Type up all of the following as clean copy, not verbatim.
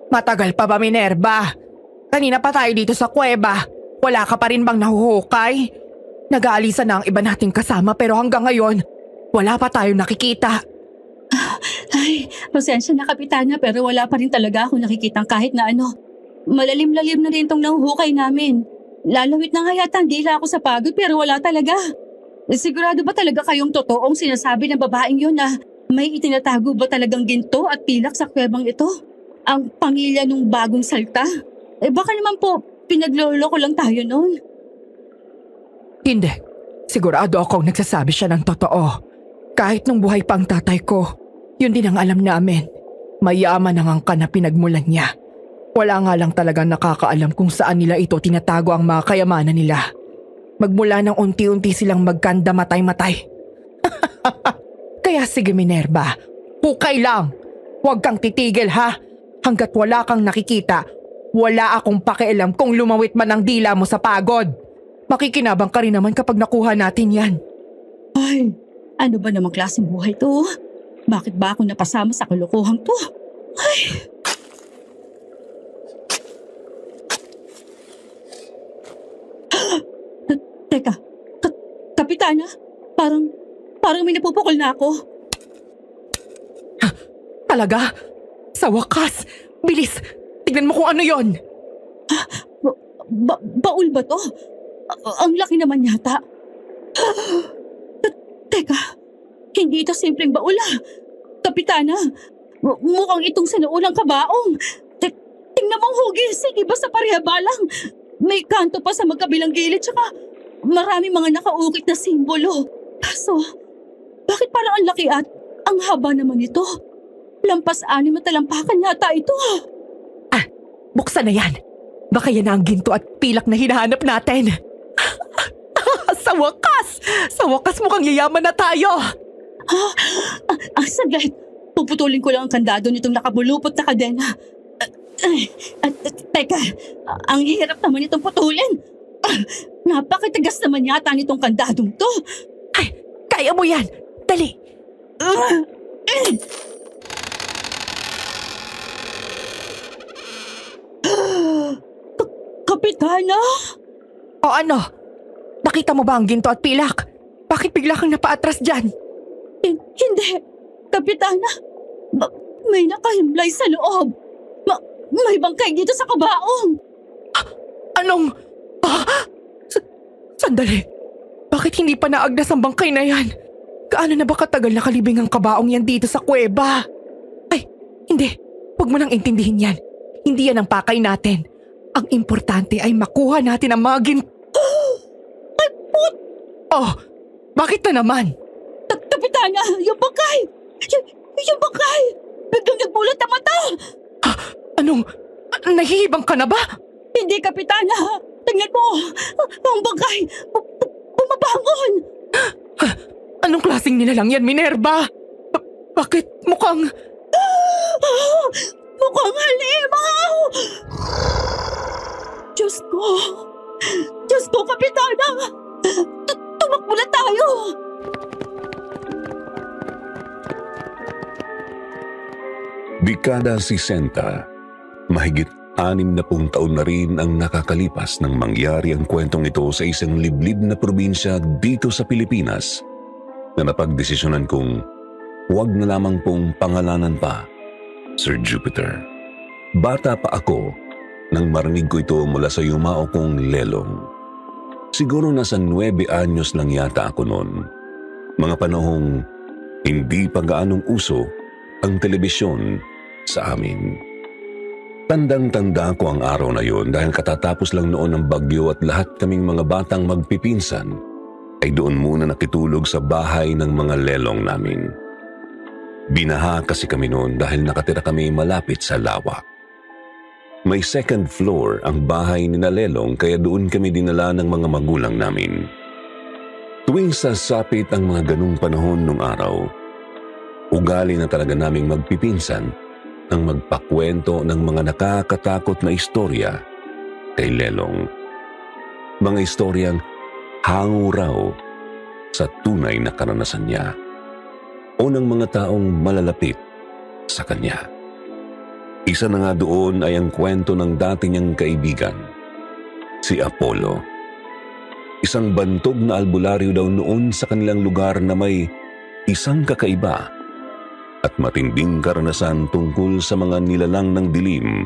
Matagal pa ba, Minerva? Kanina pa tayo dito sa kuweba. Wala ka pa rin bang nahuhukay? Nag-aalisa na ang iba nating kasama pero hanggang ngayon, wala pa tayong nakikita. Ay, pasensya na Kapitana pero wala pa rin talaga ako nakikitang kahit na ano. Malalim-lalim na rin tong nahuhukay namin. Lalawit na nga yata ang dila ako sa pagod pero wala talaga. Sigurado ba talaga kayong totoong sinasabi ng babaeng yun na may itinatago ba talagang ginto at pilak sa kuwebang ito? Ang pamilya nung bagong salta? Baka naman po, pinaglolo ko lang tayo noon. Hindi. Sigurado akong nagsasabi siya ng totoo. Kahit nung buhay pa ang tatay ko, yun din ang alam namin. Mayaman ang angka na pinagmulan niya. Wala nga lang talagang nakakaalam kung saan nila ito tinatago ang mga kayamanan nila. Magmula nang unti-unti silang magkanda matay-matay. Kaya sige Minerva, hukay lang. Huwag kang titigil ha. Hanggat wala kang nakikita, wala akong pakialam kung lumawit man ang dila mo sa pagod. Makikinabang ka rin naman kapag nakuha natin yan. Ay, ano ba namang klaseng buhay to? Bakit ba ako napasama sa kalokohang to? Ay! Teka, Kapitana, parang may napupukol na ako. Talaga? Sa wakas? Bilis! Tignan mo kung ano yon. Baul ba to? Ang laki naman yata. Teka, hindi ito simpleng baul Kapitana, mukhang itong sinuulang kabaong. Tingnan mong hugis, hindi ba sa parehabalang? May kanto pa sa magkabilang gilid tsaka maraming mga nakaukit na simbolo. Kaso, bakit parang ang laki at ang haba naman ito? Lampas 6 na talampakan yata ito. Buksan na yan. Baka yan ang ginto at pilak na hinahanap natin. Sa wakas! Sa wakas mukhang yayaman na tayo. Saglit. Puputulin ko lang ang kandado nitong nakabulupot na kadena. Teka, ang hirap naman itong putulin. Napakatigas naman yata nitong kandadong to. Ay, kaya mo yan. Dali. Kapitana? O ano? Nakita mo ba ang ginto at pilak? Bakit bigla kang napaatras dyan? Hindi. Kapitana, may nakahimlay sa loob. May bangkay dito sa kabaong. Anong? Sandali. Bakit hindi pa naagdas ang bangkay na yan? Gaano na ba katagal nakalibing ang kabaong yan dito sa kuweba? Ay, hindi. Huwag mo nang intindihin yan. Hindi yan ang pakay natin. Ang importante ay makuha natin ang mga Ay, put! Oh, bakit na naman? Kapitana, yung bangkay! Yung bangkay! Biglang nagbulat ang mata! Anong? Nahihibang ka na ba? Hindi, Kapitana! Tingnan mo! Ang bangkay! Bumabangon! Anong klaseng nilalang yan, Minerva? Bakit mukhang... Mukhang halimaw! Diyos ko! Diyos ko, Kapitana! Tumakbo na tayo! Dekada 60, mahigit 60 taon na rin ang nakakalipas nang mangyari ang kwentong ito sa isang liblib na probinsya dito sa Pilipinas na napagdesisyonan kong huwag na lamang pong pangalanan pa Sir Jupiter. Bata pa ako nang marinig ko ito mula sa yumao kong lelong. Siguro nasa 9 anyos lang yata ako noon. Mga panahong hindi pa gaanong uso ang telebisyon sa amin. Tandang-tanda ko ang araw na yon dahil katatapos lang noon ng bagyo at lahat kaming mga batang magpipinsan ay doon muna nakitulog sa bahay ng mga lelong namin. Binaha kasi kami noon dahil nakatira kami malapit sa lawa. May second floor ang bahay ni Lelong kaya doon kami dinala ng mga magulang namin. Tuwing sasapit ang mga ganung panahon nung araw, ugali na talaga naming magpipinsan ang magpakwento ng mga nakakatakot na istorya kay Lelong. Mga istoryang hango raw sa tunay na karanasan niya o ng mga taong malalapit sa kanya. Isa na nga doon ay ang kwento ng dati niyang kaibigan, si Apollo. Isang bantog na albularyo daw noon sa kanilang lugar na may isang kakaiba at matinding karanasan tungkol sa mga nilalang ng dilim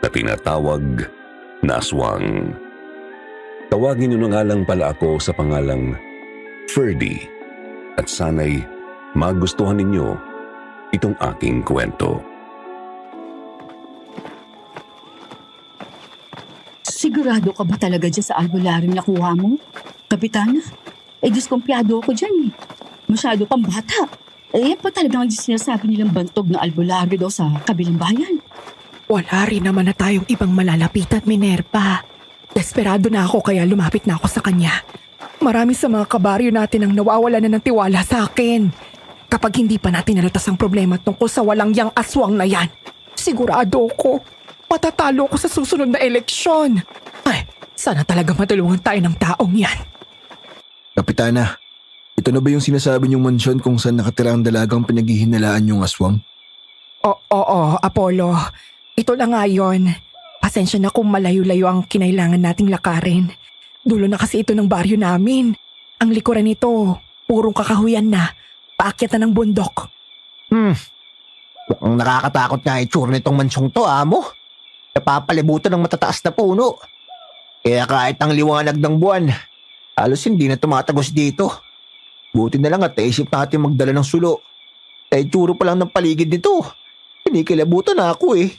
na tinatawag na aswang. Tawagin niyo na nga lang pala ako sa pangalang Ferdy at sana'y magustuhan ninyo itong aking kwento. Sigurado ka ba talaga dyan sa albularyong nakuha mo? Kapitana, diskumpiyado ako dyan eh. Masyado pang bata. Yan pa talaga ang sinasabi nilang bantog na albularyo daw sa kabilang bayan. Wala rin naman na tayong ibang malalapitan, Minerva. Desperado na ako kaya lumapit na ako sa kanya. Marami sa mga kabaryo natin ang nawawala na ng tiwala sa akin. Kapag hindi pa natin nalatas ang problema tungkol sa walang yang aswang na yan, sigurado ko, matatalo ko sa susunod na eleksyon. Ay, sana talaga matulungan tayo ng taong yan. Kapitana, ito na ba yung sinasabi niyong mansyon kung saan nakatira ang dalagang pinaghihinalaan yung aswang? Oo, Apollo. Ito na nga yun. Pasensya na kung malayo-layo ang kinailangan nating lakarin. Dulo na kasi ito ng baryo namin. Ang likuran nito, purong kakahuyan na. Paakyat na ng bundok. Mukhang nakakatakot nga itsura nitong mansyong to, amo. Napapalibutan ng matataas na puno. Kaya kahit ang liwanag ng buwan, halos hindi na tumatagos dito. Buti na lang at naisip natin magdala ng sulo. Itsura pa lang ng paligid nito. Kinikilabutan na ako eh.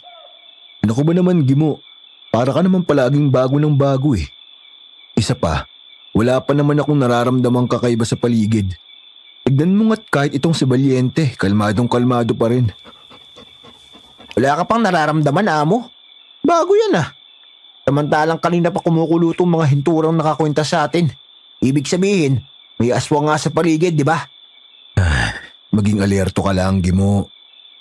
Ano ko ba naman, Gimo? Para ka naman palaging bago ng bago eh. Isa pa, wala pa naman akong nararamdamang kakaiba sa paligid. Tignan mo nga't kahit itong si Valiente, kalmadong kalmado pa rin. Wala ka pang nararamdaman, amo. Bago yan ah. Samantalang kanina pa kumukulo tong mga hinturang nakakwenta sa atin. Ibig sabihin, may aswang nga sa paligid, di ba? Maging alerto ka lang, Gimo.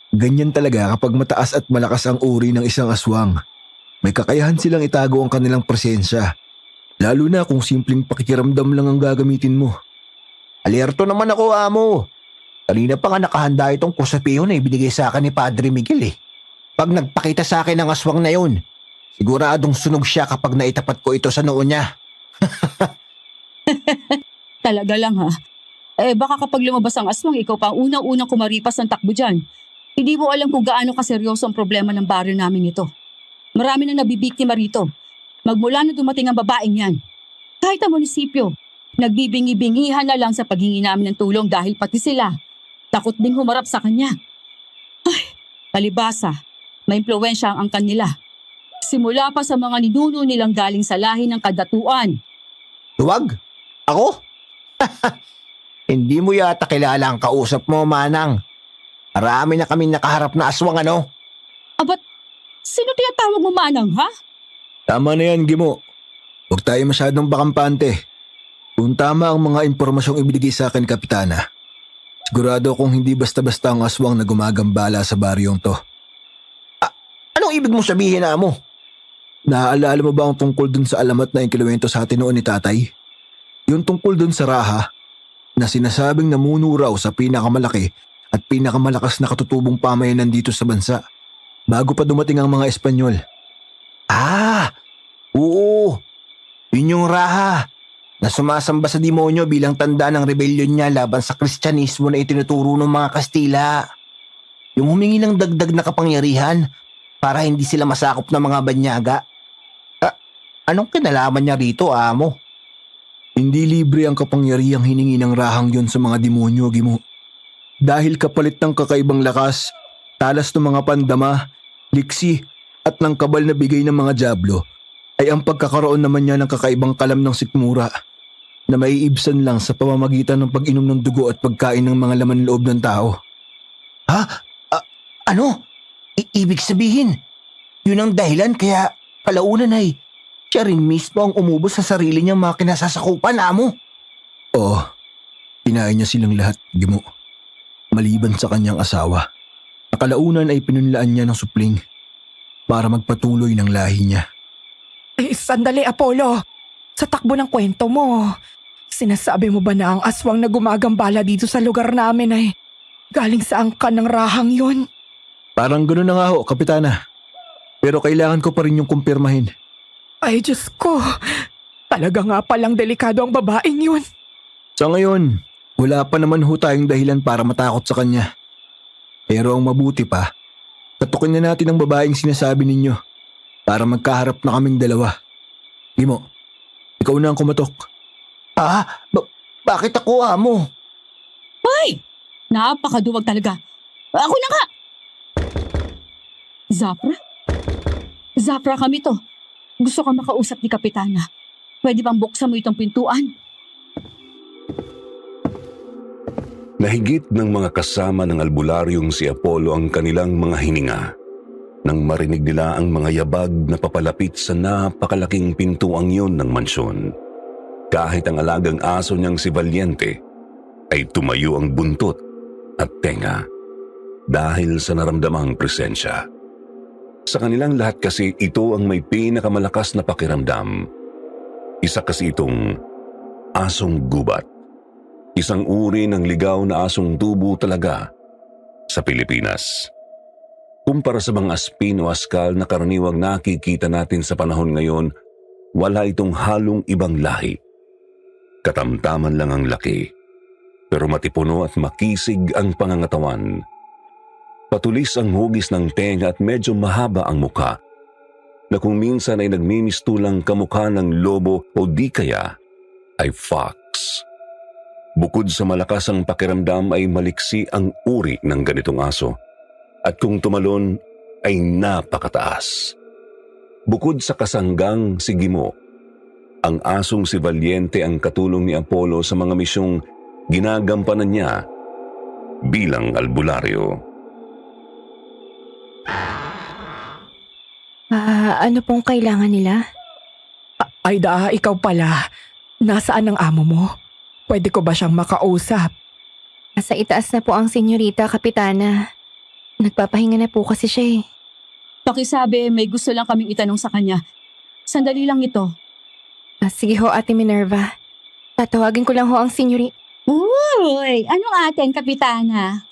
Ganyan talaga kapag mataas at malakas ang uri ng isang aswang. May kakayahan silang itago ang kanilang presensya. Lalo na kung simpleng pakikiramdam lang ang gagamitin mo. Alerto naman ako, amo. Kanina pa nga nakahanda itong kusapiho na ibinigay sa akin ni Padre Miguel eh. Pag nagpakita sa akin ng aswang na yun, siguradong sunog siya kapag naitapat ko ito sa noo niya. Talaga lang ha. Baka kapag lumabas ang aswang, ikaw pa ang unang-unang kumaripas ng takbo dyan. Hindi mo alam kung gaano kaseryoso ang problema ng baryo namin ito. Marami na nabibiktima rito. Magmula na dumating ang babaeng yan. Kahit ang munisipyo, nagbibingi-bingihan na lang sa paghingi namin ng tulong dahil pati sila, takot ding humarap sa kanya. Ay, palibasa, may impluwensya ang angkan nila. Simula pa sa mga ninuno nilang galing sa lahi ng kadatuan. Huwag? Ako? Hindi mo yata kilala ang kausap mo, Manang. Marami na kaming nakaharap na aswang, ano? Abat, sino tinatawag mo Manang, ha? Tama na yan, Gimo. Huwag tayo masyadong bakampante. Kung tama ang mga impormasyong ibinigay sa akin, Kapitana, sigurado akong hindi basta-basta ang aswang na gumagambala sa baryong to. Anong ibig mo sabihin, amo? Naaalala mo ba ang tungkol dun sa alamat na ikinuwento sa atin noon ni Tatay? Yung tungkol dun sa Raha na sinasabing namuno raw sa pinakamalaki at pinakamalakas na katutubong pamayanan dito sa bansa bago pa dumating ang mga Espanyol. Oo. Yun yung Raha na sumasamba sa demonyo bilang tanda ng rebellion niya laban sa Kristyanismo na itinuturo ng mga Kastila. Yung humingi ng dagdag na kapangyarihan para hindi sila masakop ng mga banyaga. Anong kinalaman niya rito, amo? Hindi libre ang kapangyarihang hiningi ng Rahang yon sa mga demonyo, Gimo. Dahil kapalit ng kakaibang lakas, talas ng mga pandama, liksi at ng kabal na bigay ng mga dyablo, ay ang pagkakaroon naman niya ng kakaibang kalam ng sikmura na maiibsan lang sa pamamagitan ng pag-inom ng dugo at pagkain ng mga laman loob ng tao. Ano? Ibig sabihin, yun ang dahilan kaya kalaunan ay siya rin mismo ang umubos sa sarili niyang mga kinasasakupan, amo. Oo, kinain niya silang lahat, Gimo. Maliban sa kanyang asawa. Nakalaunan ay pinunlaan niya ng supling para magpatuloy ng lahi niya. Sandali, Apollo. Sa takbo ng kwento mo, sinasabi mo ba na ang aswang na gumagambala dito sa lugar namin ay galing sa angkan ng Rahang yun? Parang gano'n na nga ho, Kapitana. Pero kailangan ko pa rin yung kumpirmahin. Ay, Diyos ko. Talaga nga palang delikado ang babaeng yun. Sa ngayon, wala pa naman ho tayong dahilan para matakot sa kanya. Pero ang mabuti pa, katukin na natin ang babaeng sinasabi ninyo para magkaharap na kaming dalawa. Gimo, ikaw na ang kumatok. Bakit ako, amo? Ay! Napakaduwag talaga. Ako na nga! Zafra? Zafra kami to. Gusto ka makausap ni Kapitana. Pwede bang buksan mo itong pintuan? Nahigit ng mga kasama ng albularyong si Apollo ang kanilang mga hininga nang marinig nila ang mga yabag na papalapit sa napakalaking pintuang yun ng mansyon. Kahit ang alagang aso niyang si Valiente ay tumayo ang buntot at tenga dahil sa naramdamang presensya. Sa kanilang lahat kasi ito ang may pinakamalakas na pakiramdam. Isa kasi itong asong gubat. Isang uri ng ligaw na asong tubo talaga sa Pilipinas. Kumpara sa mga aspin o askal na karaniwang nakikita natin sa panahon ngayon, wala itong halong ibang lahi. Katamtaman lang ang laki, pero matipuno at makisig ang pangangatawan. Patulis ang hugis ng tenga at medyo mahaba ang mukha, na kung minsan ay nagmimistulang kamukha ng lobo o di kaya ay fox. Bukod sa malakas ang pakiramdam ay maliksi ang uri ng ganitong aso, at kung tumalon ay napakataas. Bukod sa kasanggang si Gimo, ang asong si Valiente ang katulong ni Apollo sa mga misyong ginagampanan niya bilang albularyo. Ano pong kailangan nila? Aida, ikaw pala. Nasaan ang amo mo? Pwede ko ba siyang makausap? Nasa itaas na po ang senyorita, Kapitana. Nagpapahinga na po kasi siya eh. Pakisabi, may gusto lang kaming itanong sa kanya. Sandali lang ito. Sige ho, Ate Minerva. Tatawagin ko lang ho ang senyori... Uy! Anong atin, Kapitana?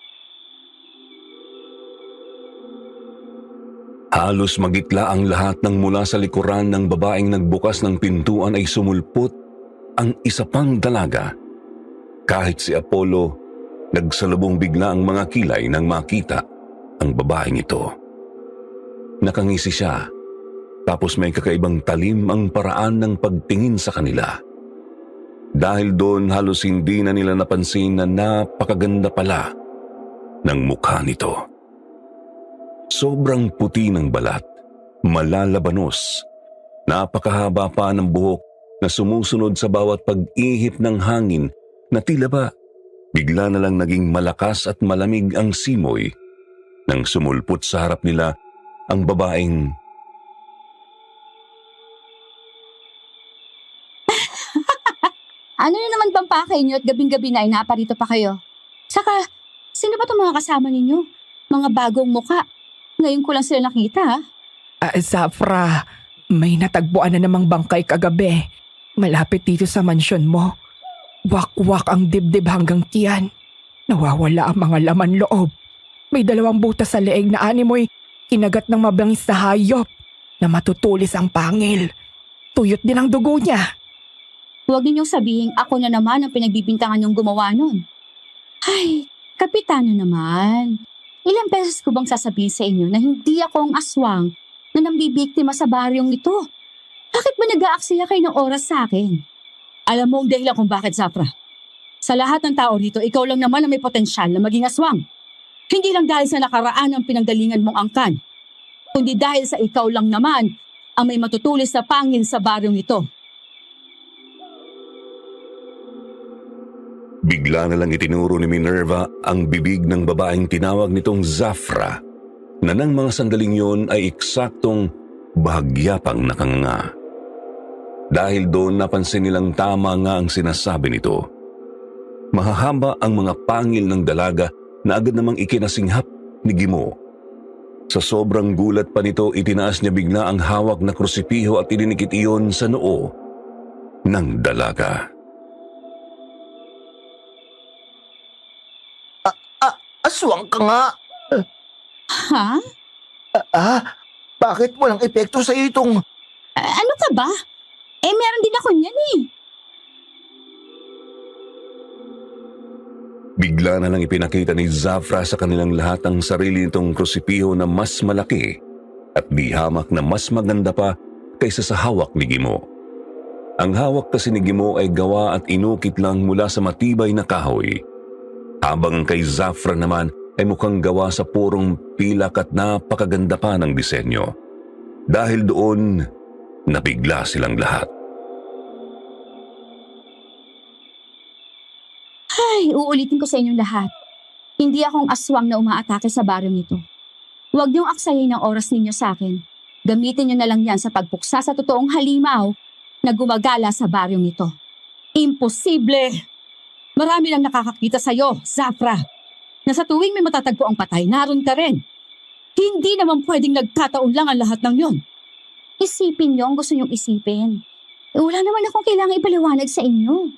Halos magitla ang lahat nang mula sa likuran ng babaeng nagbukas ng pintuan ay sumulpot ang isa pang dalaga. Kahit si Apollo, nagsalubong bigla ang mga kilay nang makita ang babaeng ito. Nakangisi siya, tapos may kakaibang talim ang paraan ng pagtingin sa kanila. Dahil doon halos hindi na nila napansin na napakaganda pala ng mukha nito. Sobrang puti ng balat, malalabanos, napakahaba pa ng buhok na sumusunod sa bawat pag-ihip ng hangin na tila ba bigla na lang naging malakas at malamig ang simoy nang sumulpot sa harap nila ang babaeng Ano na naman bang pakay niyo at gabing-gabi na ay naparito pa kayo? Saka, sino ba itong mga kasama ninyo? Mga bagong muka. Ngayon ko lang sila nakita. Zafra, may natagpuan na namang bangkay kagabi. Malapit dito sa mansyon mo. Wak-wak ang dibdib hanggang tiyan. Nawawala ang mga laman loob. May 2 butas sa leeg na animoy kinagat ng mabangis na hayop na matutulis ang pangil. Tuyot din ang dugo niya. Huwag ninyong sabihin ako na naman ang pinagbibintangan yung gumawa nun. Ay, Kapitana naman. Ilang beses ko bang sasabihin sa inyo na hindi ako ang aswang na nambibiktima sa baryong ito? Bakit ba nag-aaksaya kayo ng oras sa akin? Alam mo ang dahilan kung bakit, Zafra. Sa lahat ng tao rito, ikaw lang naman ang may potensyal na maging aswang. Hindi lang dahil sa nakaraan ang pinanggalingan mong angkan, kundi dahil sa ikaw lang naman ang may matutulis na pangil sa baryong ito. Bigla na lang itinuro ni Minerva ang bibig ng babaeng tinawag nitong Zafra na nang mga sandaling yun ay eksaktong bahagyapang nakanganga. Dahil doon napansin nilang tama nga ang sinasabi nito. Mahahaba ang mga pangil ng dalaga na agad namang ikinasinghap ni Gimo. Sa sobrang gulat pa nito, itinaas niya bigla ang hawak na krusipiho at ininikit iyon sa noo ng dalaga. Aswang ka nga. Ha? Bakit walang epekto sa'yo itong... Ano ka ba? Meron din ako niyan eh. Bigla na lang ipinakita ni Zafra sa kanilang lahat ang sarili nitong krusipiho na mas malaki at di hamak na mas maganda pa kaysa sa hawak ni Gimo. Ang hawak kasi ni Gimo ay gawa at inukit lang mula sa matibay na kahoy. Habang kay Zafra naman ay mukhang gawa sa purong pilak at napakaganda pa ng disenyo. Dahil doon, nabigla silang lahat. Ay, uulitin ko sa inyong lahat. Hindi akong aswang na umaatake sa baryong ito. Huwag niyong aksayin ang oras ninyo sa akin. Gamitin niyo na lang yan sa pagpuksa sa totoong halimaw na gumagala sa baryong ito. Imposible! Marami lang nakakakita sa'yo, Zafra. Na sa tuwing may matatagpo ang patay, naroon ka rin. Hindi naman pwedeng nagkataon lang ang lahat ng yon. Isipin niyo ang gusto niyong isipin. Wala naman akong kailangang ipaliwanag sa inyo.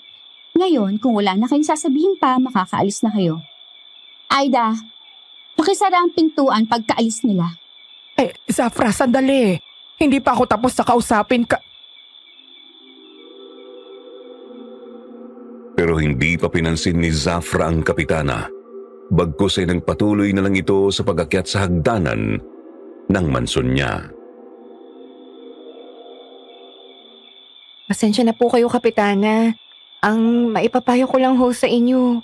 Ngayon, kung wala na kayong sasabihin pa, makakaalis na kayo. Aida, pakisara ang pintuan pagkaalis nila. Zafra, sandali. Hindi pa ako tapos sa kausapin ka. Pero hindi pa pinansin ni Zafra ang kapitana. Bagkus ay nagpatuloy na lang ito sa pag-akyat sa hagdanan ng mansyon niya. Pasensya na po kayo, Kapitana. Ang maipapayo ko lang ho sa inyo,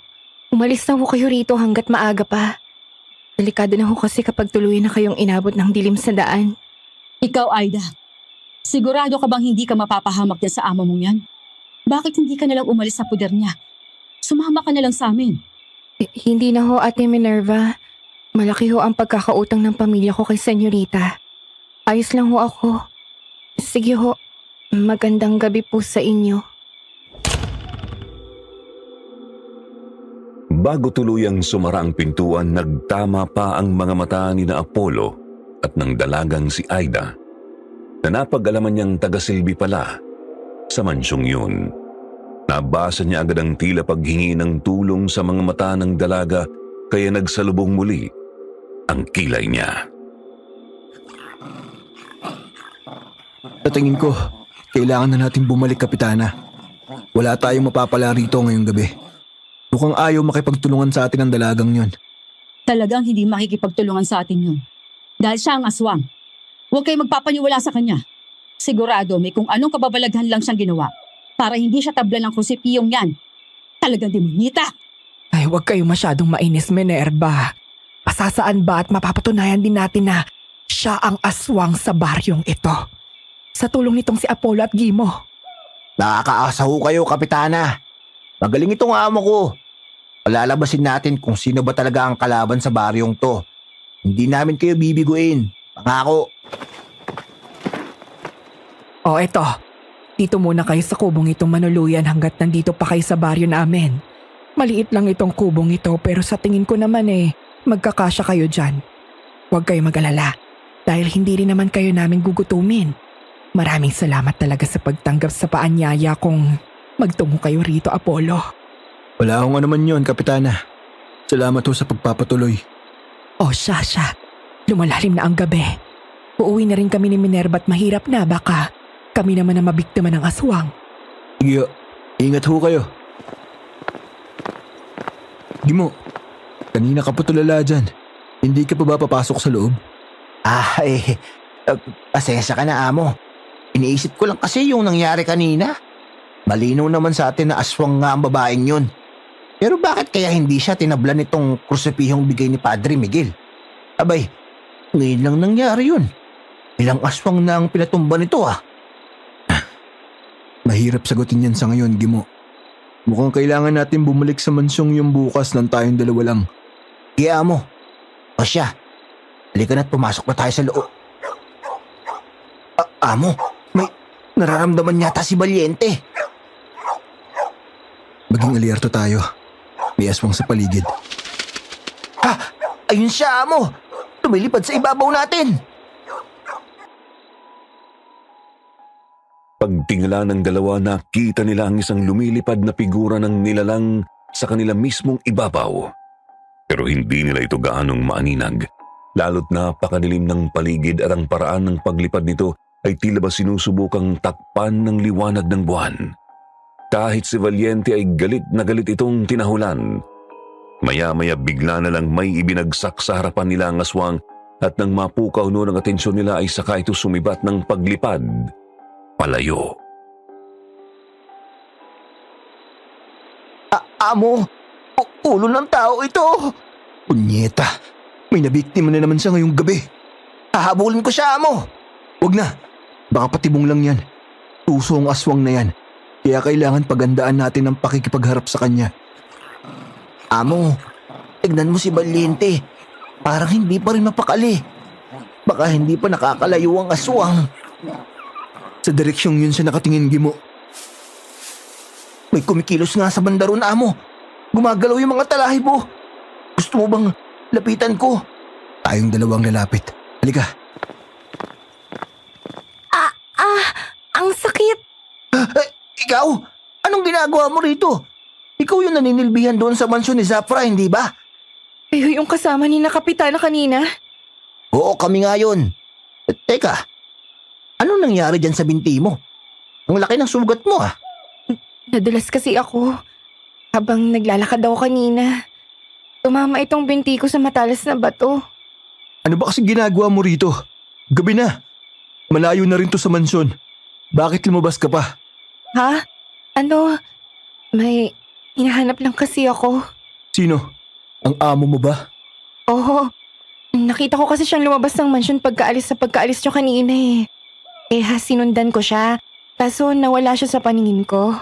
umalis na ho kayo rito hanggat maaga pa. Delikado na ho kasi kapag tuloy na kayong inabot ng dilim sa daan. Ikaw, Aida, sigurado ka bang hindi ka mapapahamak niya sa amo mong yan? Bakit hindi ka nalang umalis sa puder niya? Sumama ka na lang sa amin. Hindi na ho, Ate Minerva. Malaki ho ang pagkakautang ng pamilya ko kay Senyorita. Ayos lang ho ako. Sige ho, magandang gabi po sa inyo. Bago tuluyang sumara ang pintuan, nagtama pa ang mga mata ni na Apollo at ng dalagang si Aida na napag-alaman niyang taga-silbi pala sa mansyong yun. Nabasa niya agad ang tila paghingi ng tulong sa mga mata ng dalaga kaya nagsalubong muli ang kilay niya. Sa tingin ko, kailangan na natin bumalik, Kapitana. Wala tayong mapapala rito ngayong gabi. Mukhang ayaw makipagtulungan sa atin ang dalagang yon. Talagang hindi makikipagtulungan sa atin yun. Dahil siya ang aswang. Huwag kayo magpapaniwala sa kanya. Sigurado may kung anong kababalaghan lang siyang ginawa para hindi siya tabla ng krusipiyong yan. Talagang demonyita. Ay, huwag kayo masyadong mainis, Minerva. Pasasaan ba at mapapatunayan din natin na siya ang aswang sa baryong ito. Sa tulong nitong si Apollo at Gimo. Nakakaasa ho kayo, Kapitana. Magaling itong amo ko. Palalabasin natin kung sino ba talaga ang kalaban sa baryong to. Hindi namin kayo bibiguin. Pangako. O eto, dito muna kayo sa kubong itong manuluyan hanggat nandito pa kayo sa baryo namin. Maliit lang itong kubong ito pero sa tingin ko naman magkakasya kayo dyan. Huwag kayo mag-alala dahil hindi rin naman kayo namin gugutumin. Maraming salamat talaga sa pagtanggap sa paanyaya kung magtungo kayo rito, Apollo. Wala akong ano man yun, Kapitana. Salamat ho sa pagpapatuloy. O siya, lumalalim na ang gabi. Uuwi na rin kami ni Minerva at mahirap na baka kami naman ang mabiktima ng aswang. Sige, ingat ho kayo. Gimo, kanina ka pa tulala dyan. Hindi ka pa ba papasok sa loob? Pasensya ka na, amo. Iniisip ko lang kasi yung nangyari kanina. Malinaw naman sa atin na aswang nga ang babaeng yun. Pero bakit kaya hindi siya tinablan nitong krusipihong bigay ni Padre Miguel? Abay, ngayon lang nangyari yun. Ilang aswang na ang pinatumba nito Mahirap sagutin yan sa ngayon, Gimo. Mukhang kailangan natin bumalik sa mansyong yung bukas ng tayong dalawa lang. Kaya mo. O siya, halika na't pumasok na tayo sa loob. Amo, may nararamdaman yata si Valiente. Maging alerto tayo. May aswang sa paligid. Ayun siya, amo. Lumilipad sa ibabaw natin. Pagtingala ng dalawa, nakita nila ang isang lumilipad na figura ng nilalang sa kanila mismong ibabaw. Pero hindi nila ito gaanong maaninag Lalo't napakadilim ng paligid at ang paraan ng paglipad nito ay tila ba sinusubukang takpan ng liwanag ng buwan. Kahit si Valiente ay galit na galit itong tinahulan. Maya-maya bigla na lang may ibinagsak sa harapan nila ang aswang at nang mapukaw noon ang atensyon nila ay saka ito sumibat ng paglipad palayo. Amo, ulo ng tao ito. Punyeta, may nabiktima na naman siya ngayong gabi. Hahabulin ko siya, amo. Wag na, baka patibong lang yan. Tuso ang aswang na yan. Kaya kailangan pagandaan natin ang pakikipagharap sa kanya. Amo, tignan mo si Valiente. Parang hindi pa rin mapakali. Baka hindi pa nakakalayo ang aswang. Sa direksyong yun siya nakatingin, Gimo. May kumikilos nga sa banda ron, amo. Gumagalaw yung mga talahibo. Gusto mo bang lapitan ko? Tayong dalawang lalapit. Halika. Ang sakit! Ikaw? Anong ginagawa mo rito? Ikaw yung naninilbihan doon sa mansyon ni Zafra, hindi ba? Kayo yung kasama ni na Kapitana kanina? Oo, kami nga yun. Teka, anong nangyari dyan sa binti mo? Ang laki ng sugat mo, ah. Nadulas kasi ako. Habang naglalakad ako kanina. Tumama itong binti ko sa matalas na bato. Ano ba kasi ginagawa mo rito? Gabi na. Malayo na rin to sa mansyon. Bakit lumabas ka pa? Ha? Ano? May hinahanap lang kasi ako. Sino? Ang amo mo ba? Oo. Nakita ko kasi siyang lumabas ng mansyon pagkaalis niyo kanina eh. Sinundan ko siya. Kaso nawala siya sa paningin ko.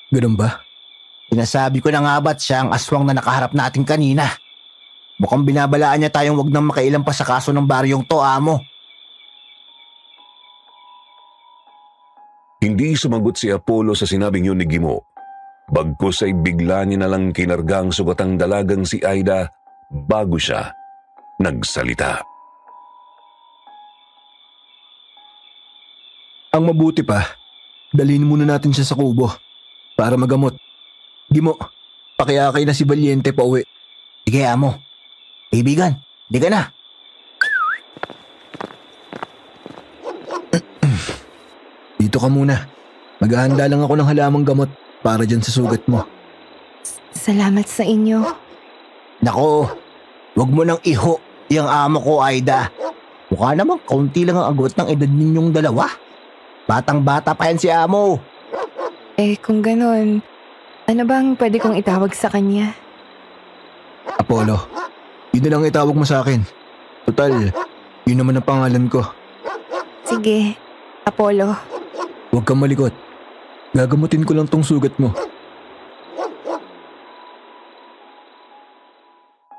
Ganun ba? Sinasabi ko na nga ba't siya ang aswang na nakaharap natin kanina. Mukhang binabalaan niya tayong wag nang makailam pa sa kaso ng baryong to, amo. Hindi sumagot si Apollo sa sinabing yun ni Gimo. Bagkus ay bigla niya na lang kinargang sugatang dalagang si Aida bago siya nagsalita. Ang mabuti pa, dalhin muna natin siya sa kubo para magamot. Gimo, pakiakay na si Valiente pa uwi. Sige, amo. Kaibigan, di ka na. Dito ka muna. Maghahanda lang ako ng halamang gamot para dyan sa sugat mo. Salamat sa inyo. Nako, wag mo nang iho yung amo ko, Aida. Mukha namang kaunti lang ang agot ng edad ninyong dalawa. Batang-bata pa yan si amo. Kung ganon, ano bang pwede kong itawag sa kanya? Apollo, yun na lang itawag mo sa akin. Total, yun naman ang pangalan ko. Sige, Apollo. Huwag kang malikot. Gagamutin ko lang tong sugat mo.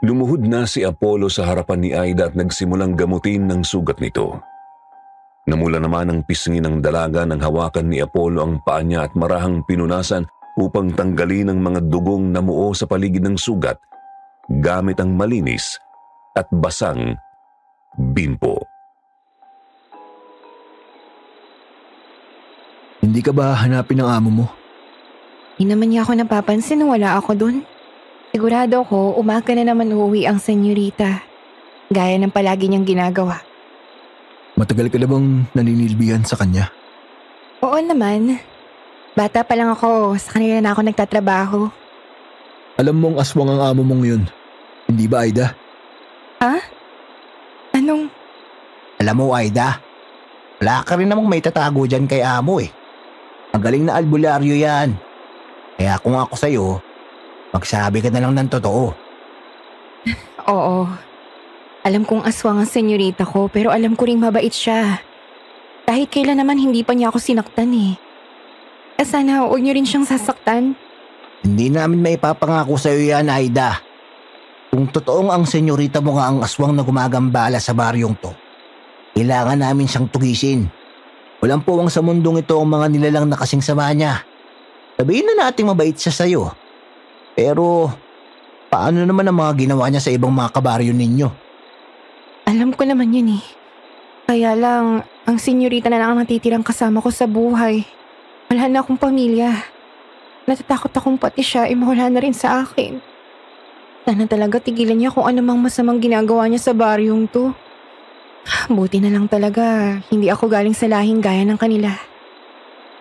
Lumuhod na si Apollo sa harapan ni Aida at nagsimulang gamutin ng sugat nito. Namula naman ang pisngi ng dalaga nang hawakan ni Apollo ang paa niya at marahang pinunasan upang tanggalin ang mga dugong namuo sa paligid ng sugat gamit ang malinis at basang bimpo. Hindi ka ba hanapin ng amo mo? Hindi naman niya ako napapansin nung wala ako dun. Sigurado ko umaga na naman uuwi ang senyorita. Gaya ng palagi niyang ginagawa. Matagal ka na bang naninilbihan sa kanya? Oo naman. Bata pa lang ako, sa kanila na ako nagtatrabaho. Alam mong aswang ang amo mong yun. Hindi ba, Aida? Ha? Anong? Alam mo, Aida, wala ka rin namang may tatago dyan kay amo eh. Ang galing na albularyo yan. Kaya kung ako sa'yo, magsabi ka na lang ng totoo. Oo. Alam kong aswang ang senyorita ko pero alam ko ring mabait siya. Kahit kailan naman hindi pa niya ako sinaktan eh. Sana huwag niyo rin siyang sasaktan. Hindi namin maipapangako sa'yo yan, Aida. Kung totoong ang senyorita mo nga ang aswang na gumagambala sa baryong to, kailangan namin siyang tugisin. Walang puwang sa mundong ito ang mga nilalang na kasing sama niya. Sabihin na nating mabait siya sa'yo. Pero, paano naman ang mga ginawa niya sa ibang mga kabaryo ninyo? Alam ko naman yun eh. Kaya lang, ang senyorita na lang ang natitirang kasama ko sa buhay. Wala na akong pamilya. Natatakot akong pati siya ay mawala na rin sa akin. Sana talaga tigilan niya kung anumang masamang ginagawa niya sa baryong to. Buti na lang talaga, hindi ako galing sa lahing gaya ng kanila.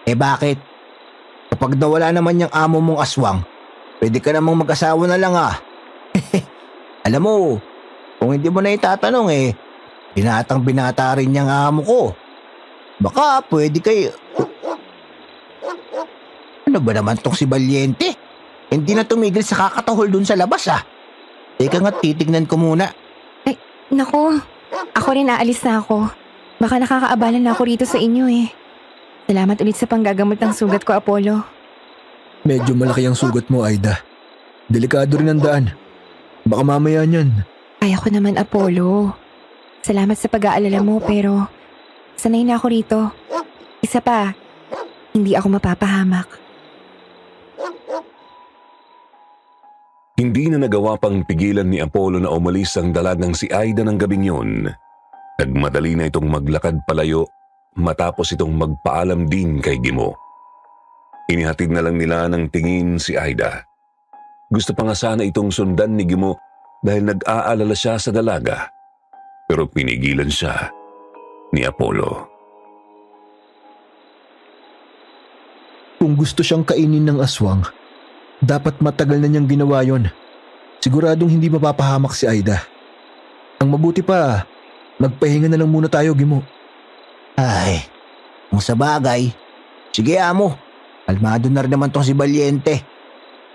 Eh bakit? Kapag nawala naman yung amo mong aswang, pwede ka namang mag-asawa na lang ah. Alam mo, kung hindi mo na itatanong binatang binata rin niyang amo ko. Baka pwede kayo... Ano ba naman tong si Valiente? Hindi na tumigil sa kakatahol dun sa labas ah. Teka nga, titignan ko muna. Nako, ako rin aalis na ako. Baka nakakaabala na ako rito sa inyo eh. Salamat ulit sa panggagamot ng sugat ko, Apollo. Medyo malaki ang sugat mo, Aida. Delikado rin ang daan. Baka mamaya niyan. Kaya ko naman, Apollo. Salamat sa pag-aalala mo pero sanay na ako rito. Isa pa, hindi ako mapapahamak. Hindi na nagawa pang pigilan ni Apollo na umalis ang dalagang si Aida ng gabing yun. Nagmadali na itong maglakad palayo matapos itong magpaalam din kay Gimo. Inihatid na lang nila ng tingin si Aida. Gusto pa nga sana itong sundan ni Gimo dahil nag-aalala siya sa dalaga. Pero pinigilan siya ni Apollo. Kung gusto siyang kainin ng aswang, dapat matagal na niyang ginawa yon. Siguradong hindi mapapahamak si Aida. Ang mabuti pa, magpahinga na lang muna tayo, Gimo. Ay, kung sa bagay. Sige amo, kalmado na rin naman tong si Valiente.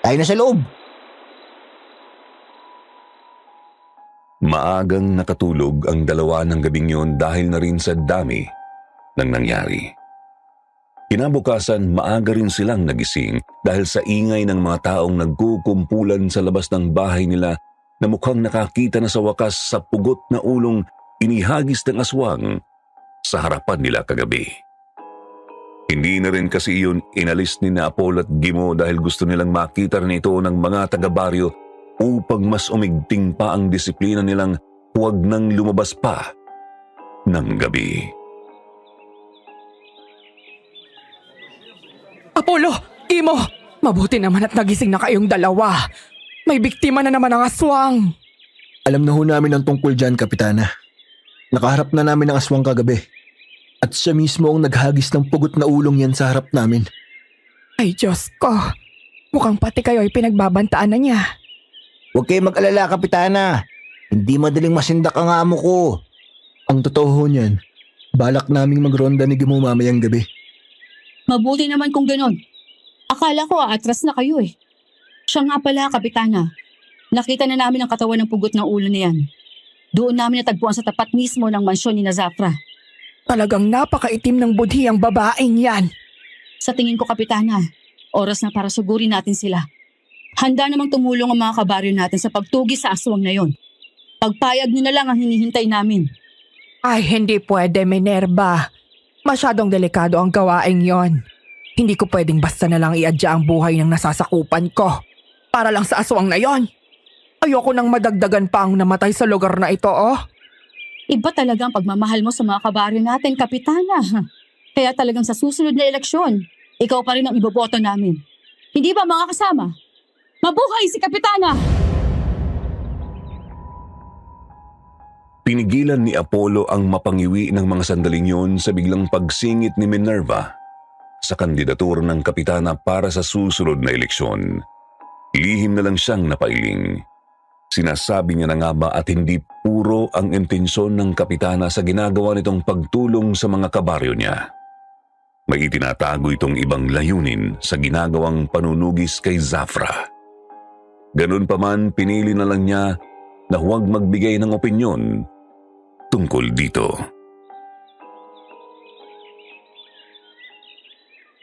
Tayo na sa loob. Maagang nakatulog ang dalawa ng gabing yun dahil na rin sa dami ng nangyari. Kinabukasan, maaga rin silang nagising dahil sa ingay ng mga taong nagkukumpulan sa labas ng bahay nila na mukhang nakakita na sa wakas sa pugot na ulong inihagis ng aswang sa harapan nila kagabi. Hindi na rin kasi iyon inalis ni na Apollo at Gimo dahil gusto nilang makita rin ito ng mga taga-baryo upang mas umigting pa ang disiplina nilang huwag nang lumabas pa ng gabi. Apollo! Gimo! Mabuti naman at nagising na kayong dalawa. May biktima na naman ang aswang. Alam na ho namin ang tungkol dyan, Kapitana. Nakaharap na namin ang aswang kagabi. At siya mismo ang naghagis ng pugot na ulong yan sa harap namin. Ay Diyos ko. Mukhang pati kayo ay pinagbabantaan na niya. Huwag kayo mag-alala, Kapitana. Hindi madaling masindak ang amo ko. Ang totoo ho niyan, balak naming magronda ni Gimo mamayang gabi. Mabuti naman kung ganon. Akala ko aatras na kayo eh. Siya nga pala, Kapitana. Nakita na namin ang katawan ng pugot ng ulo na yan. Doon namin natagpuan sa tapat mismo ng mansyon ni Zafra. Talagang napakaitim ng budhi ang babaeng yan. Sa tingin ko, Kapitana, oras na para sugurin natin sila. Handa namang tumulong ang mga kabaryo natin sa pagtugi sa aswang na yon. Pagpayag nyo na lang ang hinihintay namin. Ay hindi pwede, Minerva. Masyadong delikado ang gawaing yon. Hindi ko pwedeng basta na lang iadya ang buhay ng nasasakupan ko. Para lang sa aswang na yon. Ayoko nang madagdagan pa ang namatay sa lugar na ito, oh. Iba talagang pagmamahal mo sa mga kabaryo natin, Kapitana. Kaya talagang sa susunod na eleksyon, ikaw pa rin ang iboboto namin. Hindi ba mga kasama? Mabuhay si Kapitana! Pinigilan ni Apollo ang mapangiwi ng mga sandaling yun sa biglang pagsingit ni Minerva sa kandidatura ng kapitana para sa susunod na eleksyon. Lihim na lang siyang napailing. Sinasabi niya na nga ba at hindi puro ang intensyon ng kapitana sa ginagawa nitong pagtulong sa mga kabaryo niya. May itinatago itong ibang layunin sa ginagawang panunugis kay Zafra. Ganun pa man, pinili na lang niya na huwag magbigay ng opinyon tungkol dito.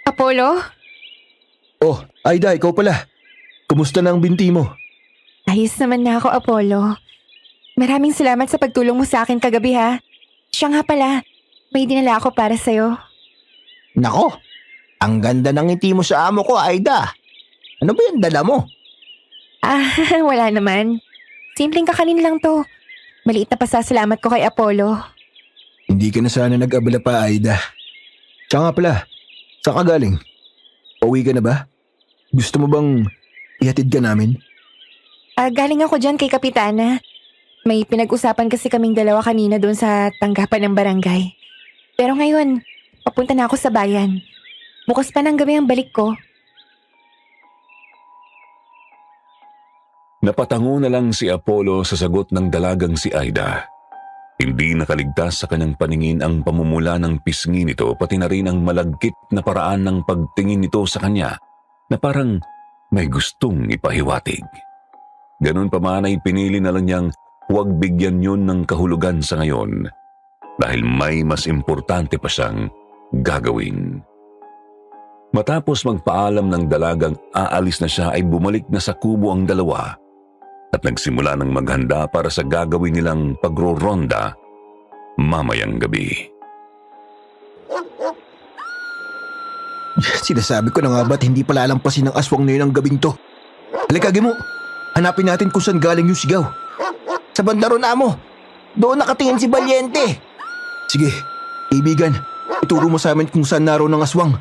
Apollo? Oh, Aida, ikaw pala. Kumusta na ang binti mo? Ayos naman na ako, Apollo. Maraming salamat sa pagtulong mo sa akin kagabi ha. Siya nga pala, may dinala ako para sa'yo. Nako, ang ganda ng ngiti mo sa amo ko, Aida. Ano ba yung dala mo? Wala naman. Simpleng kakanin lang to. Maliit na pasasalamat ko kay Apollo. Hindi ka na sana nag-abala pa, Aida. Siya nga pala, saan ka galing? Pauwi ka na ba? Gusto mo bang ihatid ka namin? Galing ako dyan kay Kapitana. May pinag-usapan kasi kaming dalawa kanina doon sa tanggapan ng barangay. Pero ngayon, papunta na ako sa bayan. Bukas pa ng gabi ang balik ko. Napatango na lang si Apollo sa sagot ng dalagang si Aida. Hindi nakaligtas sa kanyang paningin ang pamumula ng pisngi nito pati na rin ang malagkit na paraan ng pagtingin nito sa kanya na parang may gustong ipahiwatig. Ganun pa man ay pinili na lang niyang huwag bigyan yun ng kahulugan sa ngayon dahil may mas importante pa siyang gagawin. Matapos magpaalam ng dalagang aalis na siya ay bumalik na sa kubo ang dalawa at nagsimula ng maghanda para sa gagawin nilang pagro-ronda mamayang gabi. Sinasabi ko na nga ba't hindi palalampasin ng aswang na yun ang gabing to? Halika, Gimo. Hanapin natin kung saan galing yung sigaw. Sa bandaro na mo, doon nakatingin si Valiente. Sige, kaibigan. Ituro mo sa amin kung saan naroon ang aswang.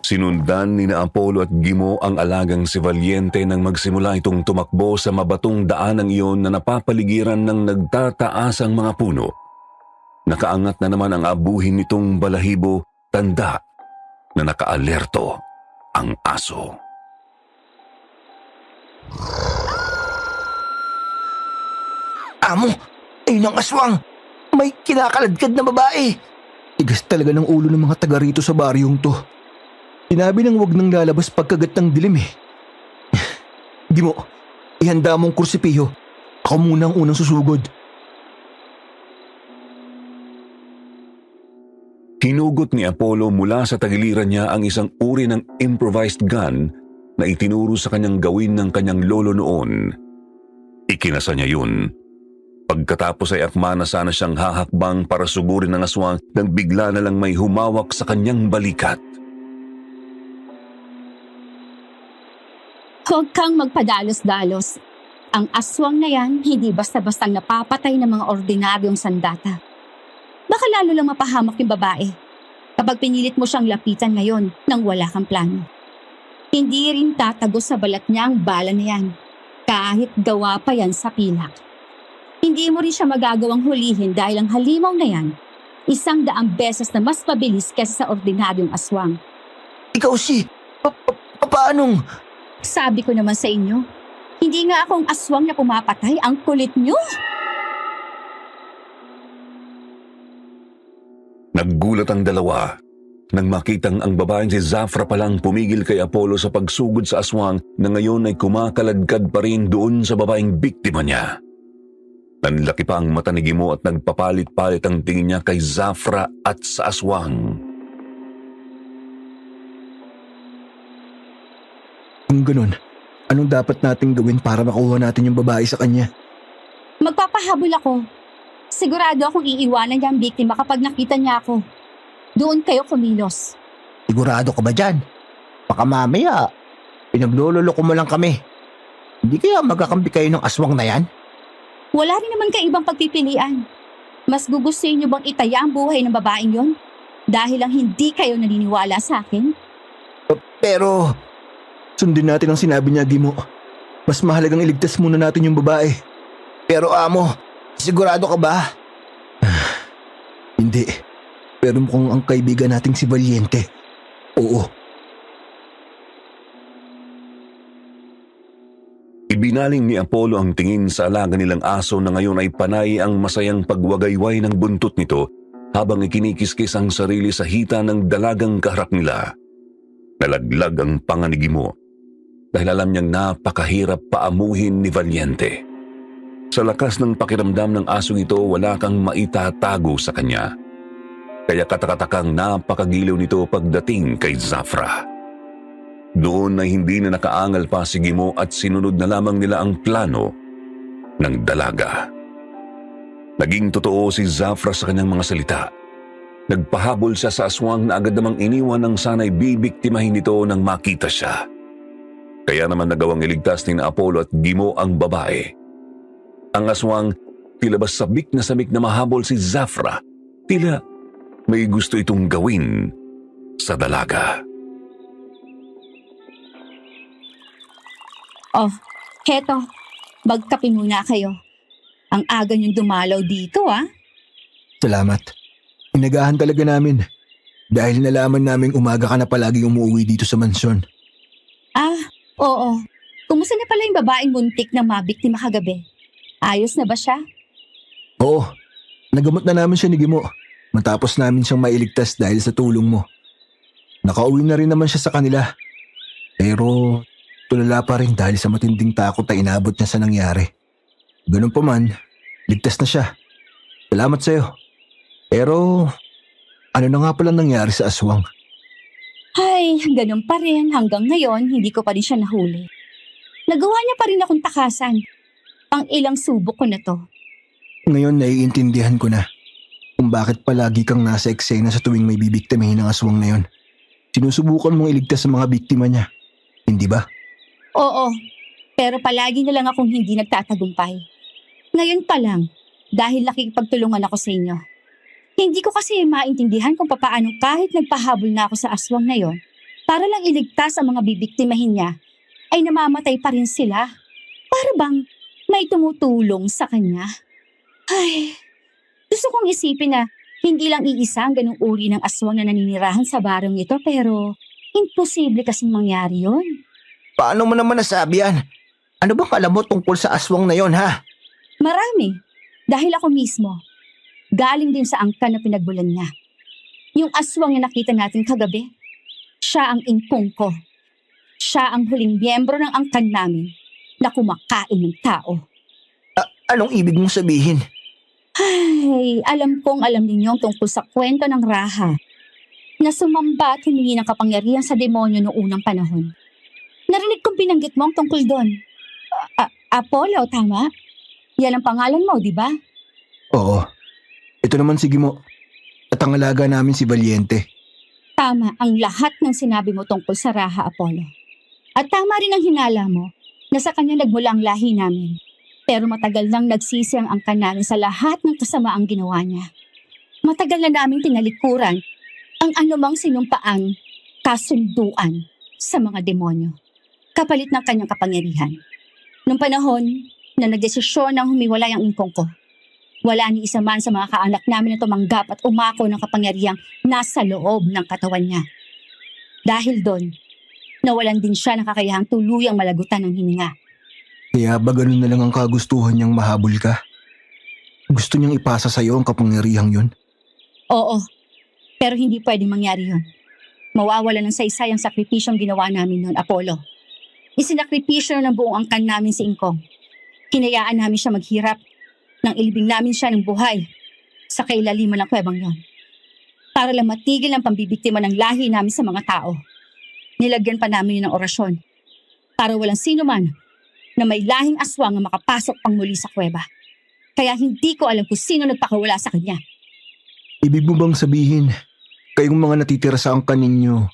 Sinundan ni na Apollo at Gimo ang alagang si Valiente nang magsimula itong tumakbo sa mabatong daanang iyon na napapaligiran ng nagtataasang mga puno. Nakaangat na naman ang abuhin nitong balahibo, tanda na nakaalerto ang aso. Amo, ayun ang aswang. May kinakaladkad na babae. Tigas talaga ng ulo ng mga taga rito sa baryong to. Sinabi nang wag nang lalabas pagkagat ng dilim eh. Gimo, ihanda mong kursipiyo. Ako muna ang unang susugod. Hinugot ni Apollo mula sa tagiliran niya ang isang uri ng improvised gun na itinuro sa kanyang gawin ng kanyang lolo noon. Ikinasa niya yun. Pagkatapos ay akma na sana siyang hahakbang para sugurin ng aswang nang bigla na lang may humawak sa kanyang balikat. Huwag kang magpadalos-dalos. Ang aswang na yan, hindi basta-bastang napapatay ng mga ordinaryong sandata. Baka lalo lang mapahamak yung babae kapag pinilit mo siyang lapitan ngayon nang wala kang plano. Hindi rin tatagos sa balat niya ang bala na yan, kahit gawa pa yan sa pilak. Hindi mo rin siya magagawang hulihin dahil ang halimaw na yan, 100 beses na mas mabilis kaysa sa ordinaryong aswang. Ikaw paanong... Sabi ko naman sa inyo, hindi nga akong aswang na pumapatay, ang kulit nyo. Naggulat ang dalawa nang makitang ang babaeng si Zafra palang pumigil kay Apollo sa pagsugod sa aswang na ngayon ay kumakaladkad pa rin doon sa babaeng biktima niya. Nanlaki pa ang mata ni Gimo at nagpapalit-palit ang tingin niya kay Zafra at sa aswang. Kung ganun, anong dapat nating gawin para makuha natin yung babae sa kanya? Magpapahabol ako. Sigurado akong iiwanan niya ang biktima kapag nakita niya ako. Doon kayo kumilos. Sigurado ka ba dyan? Baka mamaya, pinaglololoko mo lang kami. Hindi kaya magkakampi kayo ng aswang na yan? Wala rin naman kayo ibang pagpipilian. Mas gugustuhin niyo bang itaya ang buhay ng babaeng yon? Dahil lang hindi kayo naniniwala sa akin? Pero... Sundin natin ang sinabi niya, Gimo. Mas mahalagang iligtas muna natin yung babae. Pero amo, sigurado ka ba? Hindi. Pero mukhang ang kaibigan nating si Valiente. Oo. Ibinaling ni Apollo ang tingin sa alaga nilang aso na ngayon ay panay ang masayang pagwagayway ng buntot nito habang ikinikiskis ang sarili sa hita ng dalagang kaharap nila. Nalaglag ang panga ni Gimo dahil alam niyang napakahirap paamuhin ni Valiente. Sa lakas ng pakiramdam ng asong ito, wala kang maitatago sa kanya. Kaya katakatakang napakagiliw nito pagdating kay Zafra. Doon ay hindi na nakaangal pa si Gimo at sinunod na lamang nila ang plano ng dalaga. Naging totoo si Zafra sa kanyang mga salita. Nagpahabol siya sa aswang na agad namang iniwan ng sana'y bibiktimahin nito nang makita siya. Kaya naman nagawang iligtas ni Apollo at Gimo ang babae. Ang aswang tila ba sabik na mahabol si Zafra. Tila may gusto itong gawin sa dalaga. Oh, heto. Magkape muna kayo. Ang aga niyong dumalaw dito, ah. Salamat. Inagahan talaga namin. Dahil nalaman naming umaga ka na palagi umuwi dito sa mansyon. Ah, oo. Kumusta na pala yung babaeng buntik na mabiktima kagabi? Ayos na ba siya? Oo, nagamot na namin siya ni Gimo. Matapos namin siyang mailigtas dahil sa tulong mo. Nakauwi na rin naman siya sa kanila. Pero tulala pa rin dahil sa matinding takot na inabot niya sa nangyari. Ganun pa man, ligtas na siya. Salamat sa'yo. Pero ano na nga pala nangyari sa aswang? Ay, ganun pa rin. Hanggang ngayon, hindi ko pa rin siya nahuli. Nagawa niya pa rin akong takasan. Pang ilang subok ko na to. Ngayon naiintindihan ko na kung bakit palagi kang nasa eksena sa tuwing may bibiktimahin ng aswang na yon. Sinusubukan mong iligtas sa mga biktima niya. Hindi ba? Oo, pero palagi na lang akong hindi nagtatagumpay. Ngayon pa lang, dahil nakikipagtulungan ako sa inyo. Hindi ko kasi maintindihan kung papaano kahit nagpahabol na ako sa aswang na yon, para lang iligtas ang mga bibiktimahin niya, ay namamatay pa rin sila. Para bang may tumutulong sa kanya. Ay, gusto kong isipin na hindi lang iisa ang ganung uri ng aswang na naninirahan sa barong ito, pero imposible kasing mangyari yon. Paano mo naman nasabi yan? Ano bang alam mo tungkol sa aswang na yon, ha? Marami. Dahil ako mismo. Galing din sa angkan na pinagbulan niya. Yung aswang na nakita natin kagabi, siya ang ingkong ko. Siya ang huling miyembro ng angkan namin na kumakain ng tao. Anong ibig mong sabihin? Ay, alam kong alam ninyo ang tungkol sa kwento ng Raha na sumamba at humingi ng kapangyarihan sa demonyo noong unang panahon. Narinig kong binanggit mo ang tungkol doon. Apollo, tama? Yan ang pangalan mo, di ba? Oo. Ito naman si Gimo. At ang alaga namin si Valiente. Tama ang lahat ng sinabi mo tungkol sa Raha, Apollo. At tama rin ang hinala mo na sa kanya nagmula ang lahi namin. Pero matagal nang nagsisi ang angkan namin sa lahat ng kasamaang ginawa niya. Matagal na naming tinalikuran ang anumang sinumpaang kasunduan sa mga demonyo, kapalit ng kanyang kapangyarihan. Noong panahon na nagdesisyon ng humiwalay ang ingkong ko, wala ni isa man sa mga kaanak namin na tumanggap at umako ng kapangyarihang nasa loob ng katawan niya. Dahil doon, nawalan din siya ng kakayahang tuluyang malagutan ng hininga. Kaya ba ganun na lang ang kagustuhan niyang mahabol ka? Gusto niyang ipasa sa'yo ang kapangyarihang yun? Oo, pero hindi pwedeng mangyari yun. Mawawala ng saysay ang sakripisyong ginawa namin noon, Apollo. Isinakripisyo ng buong angkan namin si Ingkong. Hinayaan namin siya maghirap nang ilibing namin siya ng buhay sa kailaliman ng kwebang yon. Para lang matigil ang pambibiktima ng lahi namin sa mga tao. Nilagyan pa namin yun ng orasyon para walang sino man na may lahing aswang ang makapasok pang muli sa kuweba. Kaya hindi ko alam kung sino nagpakawala sa kanya. Ibig mo bang sabihin, kayong mga natitira sa angkan ninyo,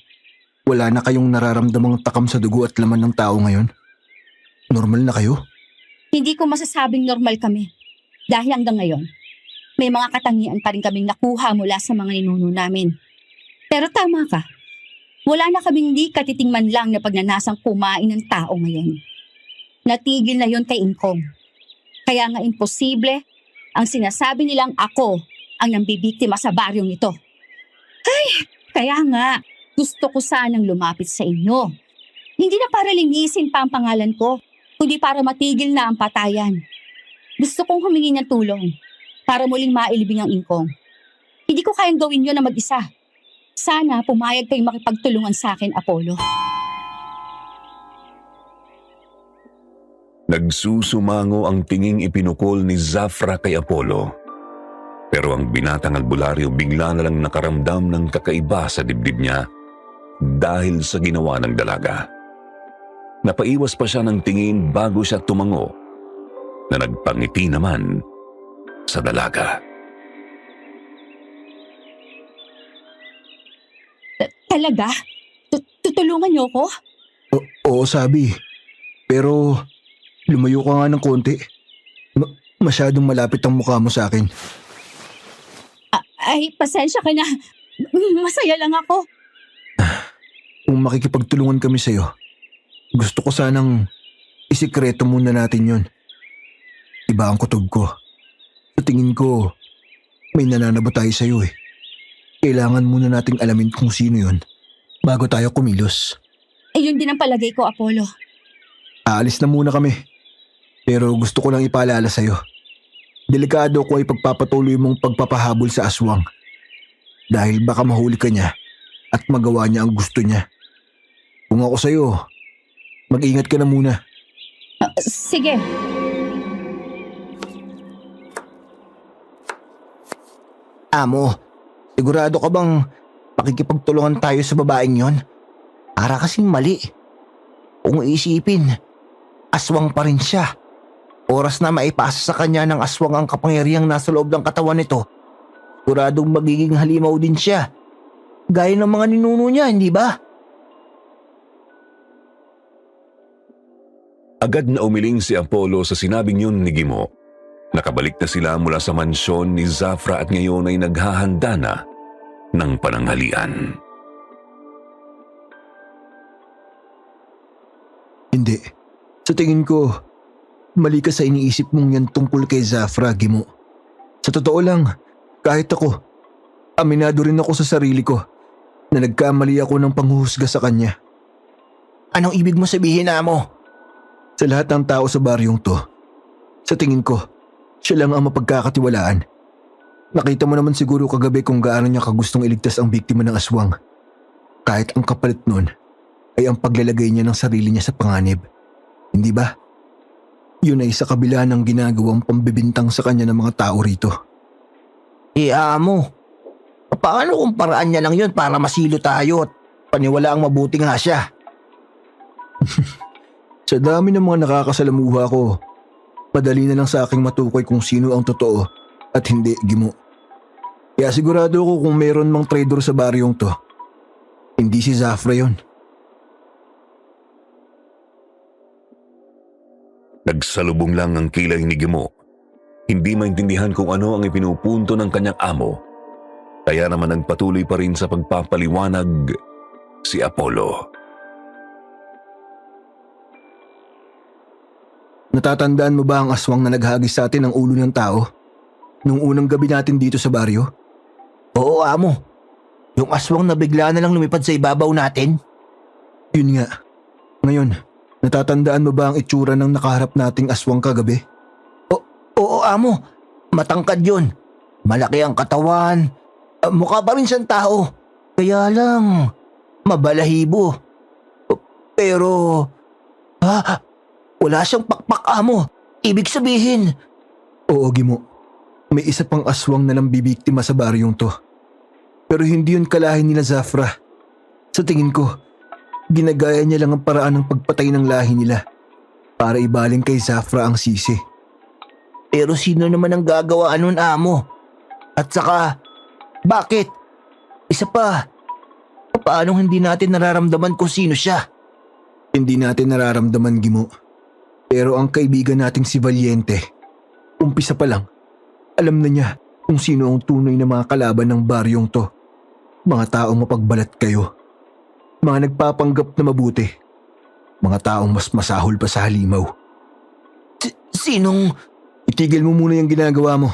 wala na kayong nararamdamang takam sa dugo at laman ng tao ngayon? Normal na kayo? Hindi ko masasabing normal kami. Dahil hanggang ngayon, may mga katangian pa rin kaming nakuha mula sa mga ninuno namin. Pero tama ka, wala na kaming di katiting man lang na pagnanasang kumain ng tao ngayon. Natigil na yon kay Ingkong. Kaya nga imposible ang sinasabi nilang ako ang nambibiktima sa baryong ito. Ay, kaya nga, gusto ko sanang lumapit sa inyo. Hindi na para linisin pa ang pangalan ko, kundi para matigil na ang patayan. Gusto kong humingi ng tulong para muling mailibing ang Ingkong. Hindi ko kayang gawin yun na mag-isa. Sana pumayag kayong makipagtulungan sa akin, Apollo. Nagsusumango ang tinging ipinukol ni Zafra kay Apollo. Pero ang binatang albularyo bigla na lang nakaramdam ng kakaiba sa dibdib niya dahil sa ginawa ng dalaga. Napaiwas pa siya ng tingin bago siya tumango na nagpangiti naman sa dalaga. Talaga? Tutulungan niyo ko? Oo, sabi. Pero lumayo ka nga ng konti. Masyadong malapit ang mukha mo sa akin. Ay, pasensya ka na. Masaya lang ako. Kung makikipagtulungan kami sa'yo, gusto ko sanang isikreto muna natin yon. Iba ang kutob ko. Sa tingin ko, may nananaba tayo sa'yo eh. Kailangan muna nating alamin kung sino yon bago tayo kumilos. Yun din ang palagay ko, Apollo. Aalis na muna kami. Pero gusto ko lang ipaalala sa'yo. Delikado ko ay pagpapatuloy mong pagpapahabol sa aswang. Dahil baka mahuli ka niya at magawa niya ang gusto niya. Kung ako sa'yo, mag-ingat ka na muna. Sige. Amo, sigurado ka bang makikipagtulungan tayo sa babaeng yon? Para kasing mali. Kung iisipin, aswang pa rin siya. Oras na maipasa sa kanya ng aswang ang kapangyarihang nasa loob ng katawan nito, siguradong magiging halimaw din siya. Gaya ng mga ninuno niya, hindi ba? Agad na umiling si Apollo sa sinabing yun ni Gimo. Nakabalik na sila mula sa mansyon ni Zafra at ngayon ay naghahanda na ng pananghalian. Hindi. Sa tingin ko, mali ka sa iniisip mong yan tungkol kay Zafra, Gimo. Sa totoo lang, kahit ako, aminado rin ako sa sarili ko na nagkamali ako ng panghuhusga sa kanya. Anong ibig mo sabihin, Amo? Sa lahat ng tao sa baryong to, sa tingin ko, siya lang ang mapagkakatiwalaan. Nakita mo naman siguro kagabi kung gaano niya kagustong iligtas ang biktima ng aswang. Kahit ang kapalit nun ay ang paglalagay niya ng sarili niya sa panganib. Hindi ba? Yun ay sa kabila ng ginagawang pambibintang sa kanya ng mga tao rito. Amo, paano kung paraan niya lang yun para masilo tayo at paniwala ang mabuti nga siya? Sa dami ng mga nakakasalamuha ko, madali na lang sa aking matukoy kung sino ang totoo at hindi, Gimo. Kaya sigurado ko kung mayroon mang traitor sa baryong to, hindi si Zafra yon. Nagsalubong lang ang kilay ni Gimo. Hindi maintindihan kung ano ang ipinupunto ng kanyang amo. Kaya naman nagpatuloy pa rin sa pagpapaliwanag si Apollo. Natatandaan mo ba ang aswang na naghagis sa atin ng ulo ng tao? Nung unang gabi natin dito sa baryo? Oo, Amo. Yung aswang na bigla na lang lumipad sa ibabaw natin? Yun nga. Ngayon, natatandaan mo ba ang itsura ng nakaharap nating aswang kagabi? Oo, Amo. Matangkad yun. Malaki ang katawan. Mukha pa rin siyang tao. Kaya lang, mabalahibo. Pero, wala siyang pakpak, Amo. Ibig sabihin, Oo, Gimo. May isa pang aswang na nambibiktima sa baryong to. Pero hindi yun kalahi nila Zafra. Sa tingin ko, ginagaya niya lang ang paraan ng pagpatay ng lahi nila para ibaling kay Zafra ang sisi. pero sino naman ang gagawa nun, Amo? At saka, bakit? Isa pa, paano hindi natin nararamdaman kung sino siya? Hindi natin nararamdaman, Gimo. Pero ang kaibigan nating si Valiente, umpisa pa lang, alam na niya kung sino ang tunay na mga kalaban ng baryong to. Mga taong mapagbalat kayo. Mga nagpapanggap na mabuti. Mga taong mas masahol pa sa halimaw. Sinong... Itigil mo muna yung ginagawa mo.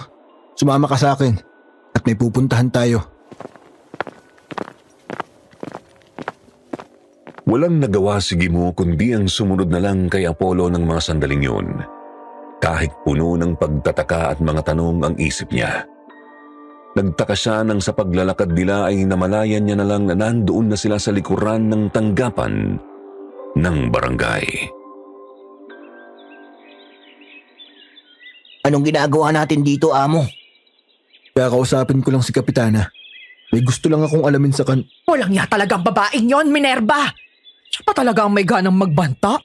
Sumama ka sa akin at may pupuntahan tayo. Walang nagawa si Gimo kundi ang sumunod na lang kay Apollo ng mga sandaling yun. Kahit puno ng pagtataka at mga tanong ang isip niya. Nagtaka siya nang sa paglalakad nila ay namalayan niya na lang na nandoon na sila sa likuran ng tanggapan ng barangay. Anong ginagawa natin dito, Amo? Kakausapin ko lang si Kapitana. May gusto lang akong alamin sa Walang niya talagang babaeng yon, Minerva. Siya pa talaga ang may ganang magbanta?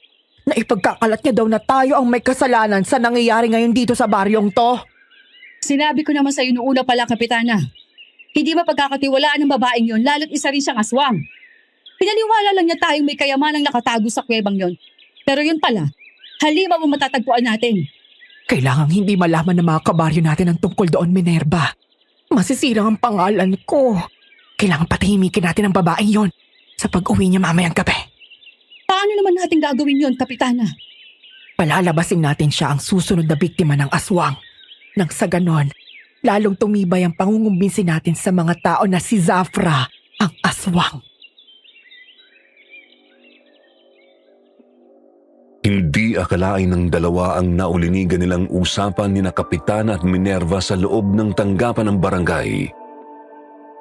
Na ipagkakalat niya daw na tayo ang may kasalanan sa nangyayari ngayon dito sa baryong to. Sinabi ko naman sa'yo noong una pala, Kapitana. Hindi mapagkakatiwalaan ng babaeng yon, lalo't isa rin siyang aswang. Pinaniwala lang niya tayong may kayamanang nakatago sa kwebang yon. Pero yun pala, halimaw ang matatagpuan natin. Kailangang hindi malaman ng mga kabaryo natin ang tungkol doon, Minerva. Masisirang ang pangalan ko. Kailangan patahimikin natin ang babaeng yon sa pag-uwi niya mamayang gabi. Paano naman natin gagawin yon, Kapitana? Palalabasin natin siya ang susunod na biktima ng aswang. Nang sa ganon, lalong tumibay ang pangungumbinsi natin sa mga tao na si Zafra ang aswang. Hindi akalain ng dalawa ang naulinigan nilang usapan ni na Kapitana at Minerva sa loob ng tanggapan ng barangay.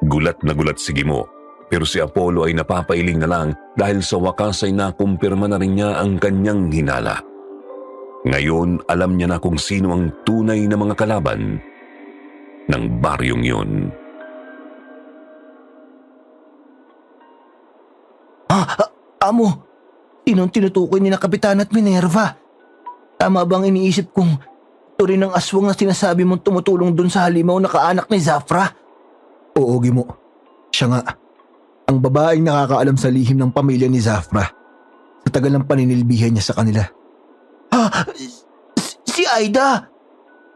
Gulat na gulat si Gimo, pero si Apollo ay napapailing na lang dahil sa wakas ay nakumpirma na rin niya ang kanyang hinala. Ngayon alam niya na kung sino ang tunay na mga kalaban ng baryong yun. Amo, sinong tinutukoy ni na Kapitan at Minerva? Tama bang iniisip kong ito rin ang aswang na sinasabi mong tumutulong dun sa halimaw na kaanak ni Zafra? Oo, Gimo. Siya nga. Ang babaeng nakakaalam sa lihim ng pamilya ni Zafra. Sa tagal ng paninilbihan niya sa kanila. Si Aida!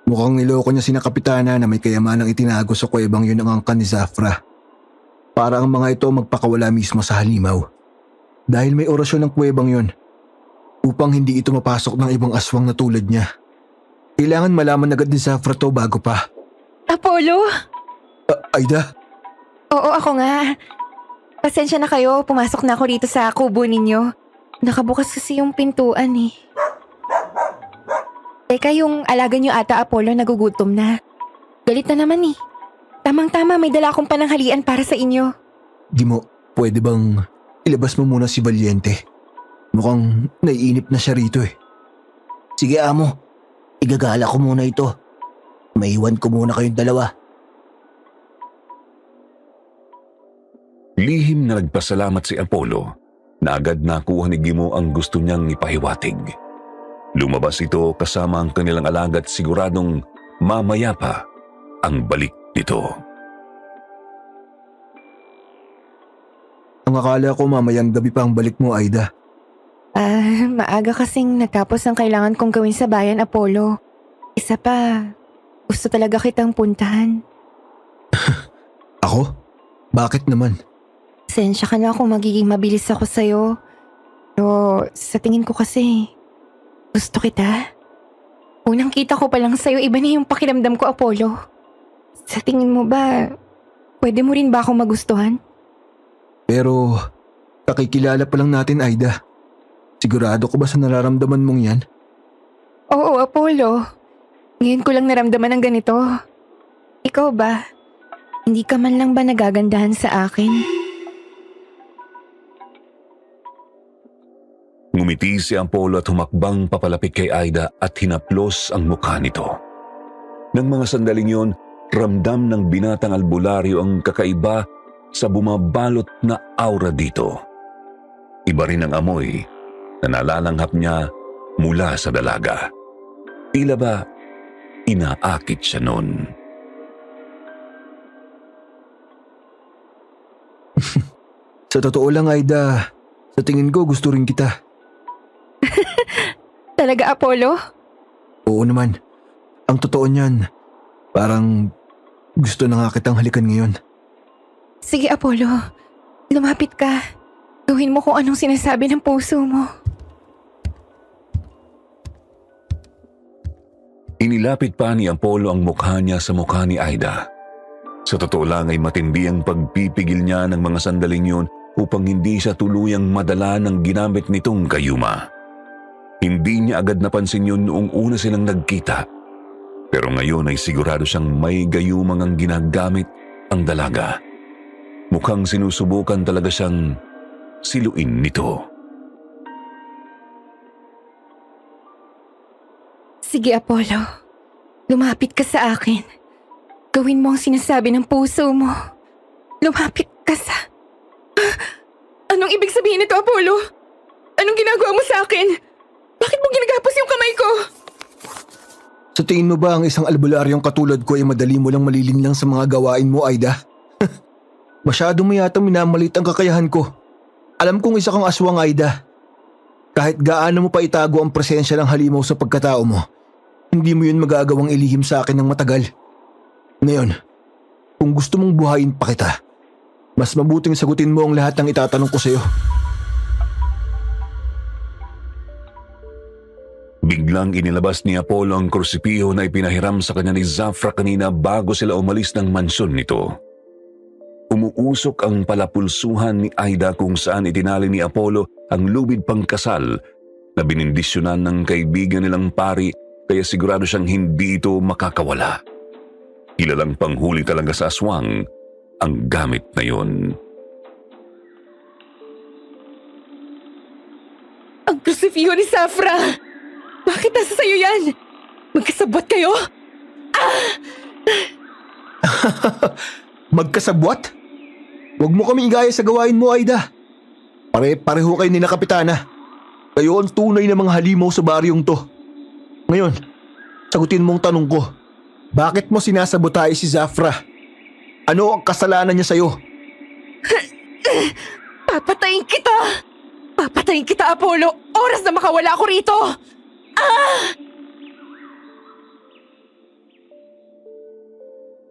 Mukhang niloko niya sina Kapitana na may kayamanang itinago sa kuwebang yun ang angkan ni Zafra. Para ang mga ito magpakawala mismo sa halimaw. Dahil may orasyon ng kuwebang yun. Upang hindi ito mapasok ng ibang aswang na tulad niya. Kailangan malaman agad ni Zafra to bago pa. Apollo? Aida? Oo, ako nga. Pasensya na kayo, pumasok na ako dito sa kubo ninyo. Nakabukas kasi yung pintuan eh. Teka, yung alaga niyo ata Apollo nagugutom na. Galit na naman eh. Tamang-tama, may dala akong pananghalian para sa inyo. Gimo, pwede bang ilabas mo muna si Valiente? Mukhang naiinip na siya rito eh. Sige amo, igagala ko muna ito. Maiwan ko muna kayong dalawa. Lihim na nagpasalamat si Apollo na agad nakuha ni Gimo ang gusto niyang ipahiwatig. Lumabas ito kasama ang kanilang alaga at siguradong mamaya pa ang balik nito. Ang akala ko mamayang gabi pa ang balik mo, Aida. Maaga kasing natapos ang kailangan kong gawin sa bayan, Apollo. Isa pa, gusto talaga kitang puntahan. Ako? Bakit naman? Sensya ka na kung magiging mabilis ako sa'yo. Pero sa tingin ko kasi, gusto kita. Unang kita ko pa lang sa'yo, iba na yung pakiramdam ko, Apollo. Sa tingin mo ba, pwede mo rin ba akong magustuhan? Pero, kakikilala pa lang natin, Aida. Sigurado ko ba sa nararamdaman mong yan? Oo, Apollo. Ngayon ko lang naramdaman ng ganito. Ikaw ba? Hindi ka man lang ba nagagandahan sa akin? Ngumiti si Apollo at humakbang papalapit kay Aida at hinaplos ang mukha nito. Nang mga sandaling yun, ramdam ng binatang albularyo ang kakaiba sa bumabalot na aura dito. Iba rin ang amoy na nalalanghap niya mula sa dalaga. Tila ba inaakit siya nun? Sa totoo lang, Aida, sa tingin ko gusto rin kita. Talaga, Apollo? Oo naman. Ang totoo niyan, parang gusto na nga kitang halikan ngayon. Sige, Apollo. Lumapit ka. Gawin mo kung anong sinasabi ng puso mo. Inilapit pa ni Apollo ang mukha niya sa mukha ni Aida. Sa totoo lang ay matindi ang pagpipigil niya ng mga sandaling yun upang hindi siya tuluyang madala ng ginamit nitong gayuma. Hindi niya agad napansin yun noong una silang nagkita. Pero ngayon ay sigurado siyang may gayumang ang ginagamit ang dalaga. Mukhang sinusubukan talaga siyang siluin nito. Sige, Apollo. Lumapit ka sa akin. Gawin mo ang sinasabi ng puso mo. Lumapit ka sa... Anong ibig sabihin nito, Apollo? Anong ginagawa mo sa akin? Bakit mo ginagapos yung kamay ko? Sa tingin mo ba ang isang albularyong katulad ko ay madali mo lang malilinlang sa mga gawain mo, Aida? Masyado mo yata minamalit ang kakayahan ko. Alam kong isa kang aswang, Aida. Kahit gaano mo pa itago ang presensya ng halimaw sa pagkatao mo, hindi mo yun magagawang ilihim sa akin ng matagal. Ngayon, kung gusto mong buhayin pa kita, mas mabuting sagutin mo ang lahat ng itatanong ko sa'yo. Biglang inilabas ni Apollo ang krusipiho na ipinahiram sa kanya ni Zafra kanina bago sila umalis ng mansyon nito. Umuusok ang palapulsuhan ni Aida kung saan itinali ni Apollo ang lubid pang kasal na binindisyonan ng kaibigan nilang pari kaya sigurado siyang hindi ito makakawala. Kilalang panghuli talaga sa aswang ang gamit na yon. Ang krusifiho ni Zafra! Bakit nasa sayo yan? Magkasabot kayo? Magkasabwat? Huwag mo kami igaya sa gawain mo, Aida. Pare-pareho kayo ni na Kapitana. Kayo ang tunay na mga halimaw sa baryong to. Ngayon, sagutin mong tanong ko. Bakit mo sinasabotay si Zafra? Ano ang kasalanan niya sa'yo? Papatayin kita! Papatayin kita, Apollo! Oras na makawala ako rito!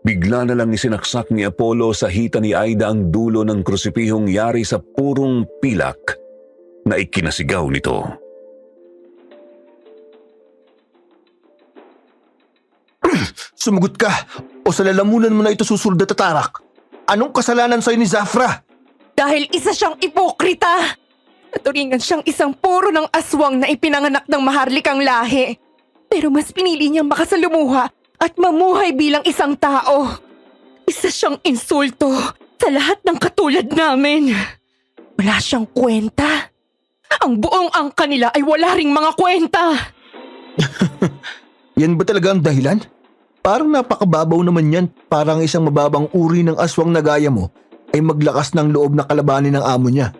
Bigla na lang isinaksak ni Apollo sa hita ni Aida ang dulo ng krusipihong yari sa purong pilak na ikinasigaw nito. Sumagot ka o sa lalamunan mo na ito susulda tatarak. Anong kasalanan sa'yo ni Zafra? Dahil isa siyang ipokrita! Naturingan siyang isang puro ng aswang na ipinanganak ng maharlikang lahi. Pero mas pinili niyang makasalumuha at mamuhay bilang isang tao. Isa siyang insulto sa lahat ng katulad namin. Wala siyang kwenta. Ang buong angka nila ay wala ring mga kwenta. Yan ba talaga ang dahilan? Parang napakababaw naman yan. Parang isang mababang uri ng aswang na gaya mo ay maglakas ng loob na kalabanin ng amo niya.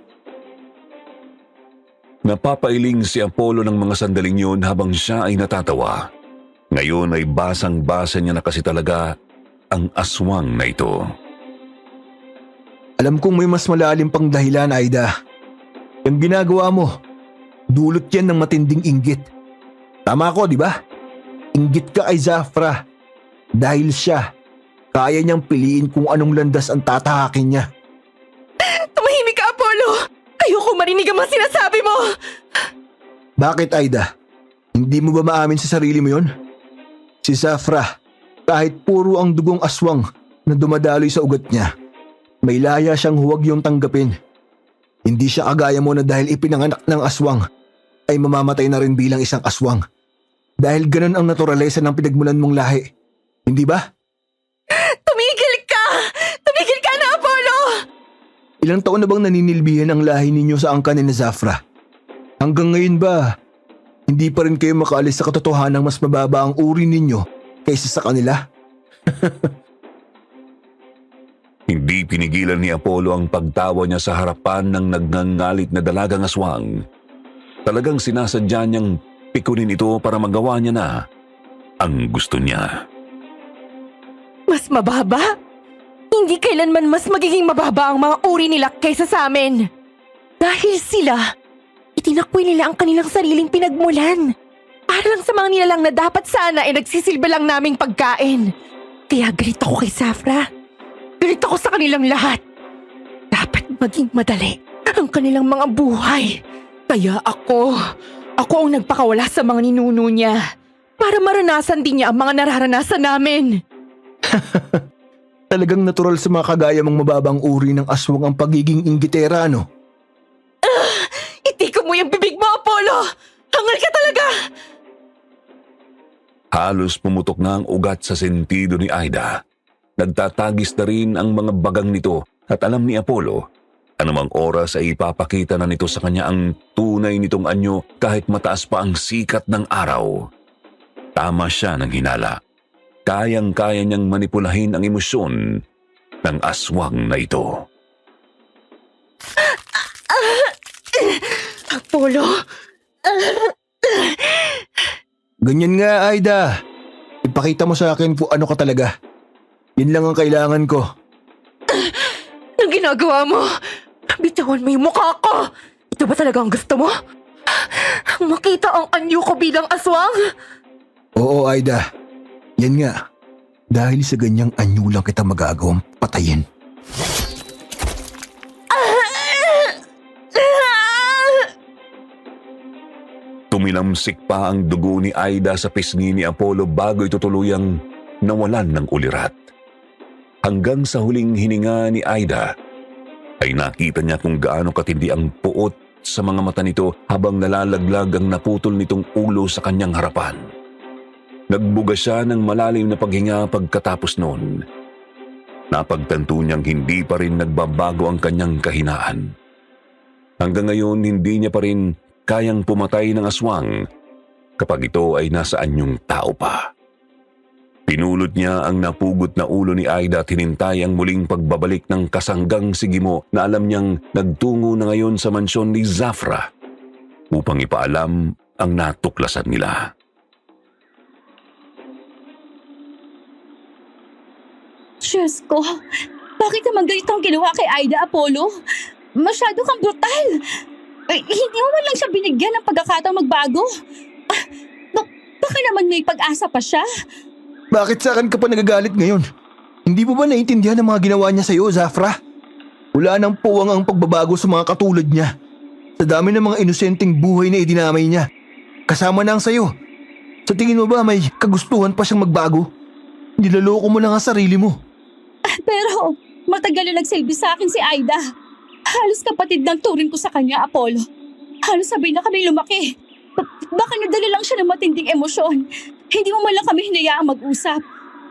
Napapailing si Apollo ng mga sandaling yun habang siya ay natatawa. Ngayon ay basang-basa niya na kasi talaga ang aswang na ito. Alam kong may mas malalim pang dahilan, Aida. Yung ginagawa mo, dulot yan ng matinding inggit. Tama ko, di ba? Inggit ka kay Zafra. Dahil siya, kaya niyang piliin kung anong landas ang tatahakin niya. Tumahimik ka, Apollo! Ayoko marinig ang mga sinasabi mo! Bakit, Aida? Hindi mo ba maamin sa sarili mo yon? Si Zafra, kahit puro ang dugong aswang na dumadaloy sa ugat niya, may laya siyang huwag yung tanggapin. Hindi siya kagaya mo na dahil ipinanganak ng aswang ay mamamatay na rin bilang isang aswang. Dahil ganun ang naturalesa ng pinagmulan mong lahi. Hindi ba? Tumigil ka! Tumigil ka na, Apollo! Ilang taon na bang naninilbihan ang lahi ninyo sa angka ni Zafra? Hanggang ngayon ba, hindi pa rin kayo makaalis sa katotohanang mas mababa ang uri ninyo kaysa sa kanila? Hindi pinigilan ni Apollo ang pagtawa niya sa harapan ng nagngangalit na dalagang aswang. Talagang sinasadya niyang pikunin ito para magawa niya na ang gusto niya. Mas mababa? Hindi kailanman mas magiging mababa ang mga uri nila kaysa sa amin. Dahil sila, itinakwil nila ang kanilang sariling pinagmulan. Para lang sa mga nilalang na dapat sana ay nagsisilbi lang naming pagkain. Kaya galit ako kay Zafra. Galit ako sa kanilang lahat. Dapat maging madali ang kanilang mga buhay. Kaya ako ang nagpakawala sa mga ninuno niya. Para maranasan din niya ang mga nararanasan namin. Talagang natural sa mga kagaya mong mababang uri ng aswang ang pagiging inggitera, no? Itikot mo yung bibig mo, Apollo! Hangal ka talaga! Halos pumutok na ang ugat sa sentido ni Aida. Nagtatagis na rin ang mga bagang nito at alam ni Apollo, anumang oras ay ipapakita na nito sa kanya ang tunay nitong anyo kahit mataas pa ang sikat ng araw. Tama siya ng hinala. Kayang-kaya niyang manipulahin ang emosyon ng aswang na ito. Apollo! Ganyan nga, Aida. Ipakita mo sa akin kung ano ka talaga. Yun lang ang kailangan ko. Anong ginagawa mo? Bitawan mo yung mukha ko! Ito ba talaga ang gusto mo? Makita ang anyo ko bilang aswang? Oo, Aida. Yan nga. Dahil sa ganyang anyo lang kita magagawang patayin. Pumilamsik pa ang dugo ni Aida sa pisngi ni Apollo bago ito tuluyang nawalan ng ulirat. Hanggang sa huling hininga ni Aida ay nakita niya kung gaano katindi ang puot sa mga mata nito habang nalalaglag ang naputol nitong ulo sa kanyang harapan. Nagbuga siya ng malalim na paghinga pagkatapos noon. Napagtanto niyang hindi pa rin nagbabago ang kanyang kahinaan. Hanggang ngayon hindi niya pa rin kayang pumatay ng aswang kapag ito ay nasa anyong tao pa. Pinulot niya ang napugot na ulo ni Aida at hinintay ang muling pagbabalik ng kasanggang si Gimo na alam niyang nagtungo na ngayon sa mansyon ni Zafra upang ipaalam ang natuklasan nila. Diyos ko, bakit naman ganito ang ginawa kay Aida, Apollo? Masyado kang brutal. Hindi mo man lang siya binigyan ng pagkakataong magbago. Baka naman may pag-asa pa siya. Bakit sa akin ka pa nagagalit ngayon? Hindi mo ba naiintindihan ang mga ginawa niya sa'yo, Zafra? Wala nang puwang ang pagbabago sa mga katulad niya. Sa dami ng mga inosenteng buhay na idinamay niya. Kasama na ang sayo. Sa tingin mo ba may kagustuhan pa siyang magbago? Nilaloko mo na nga sarili mo. Pero matagal na nagsilbi sa akin si Aida. Halos kapatid ng turing ko sa kanya, Apollo. Halos sabay na kami lumaki. Baka nadala lang siya ng matinding emosyon. Hindi mo man lang kami hinayaang mag-usap.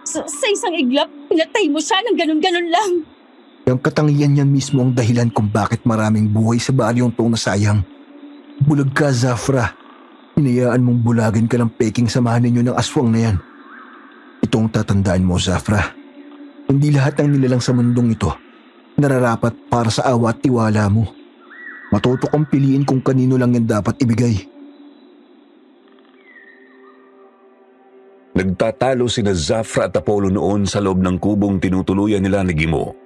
Sa isang iglap, pinatay mo siya ng ganun-ganun lang. Ang katangian niyan mismo ang dahilan kung bakit maraming buhay sa baryong tong nasayang. Bulag ka, Zafra. Hinayaan mong bulagin ka ng peking samahan ninyo ng aswang na yan. Itong tatandaan mo, Zafra. Hindi lahat ng nilalang sa mundong ito nararapat para sa awa at tiwala mo. Matuto kang piliin kung kanino lang yan dapat ibigay. Nagtatalo sina Zafra at Apollo noon sa loob ng kubong tinutuluyan nila ni Gimo.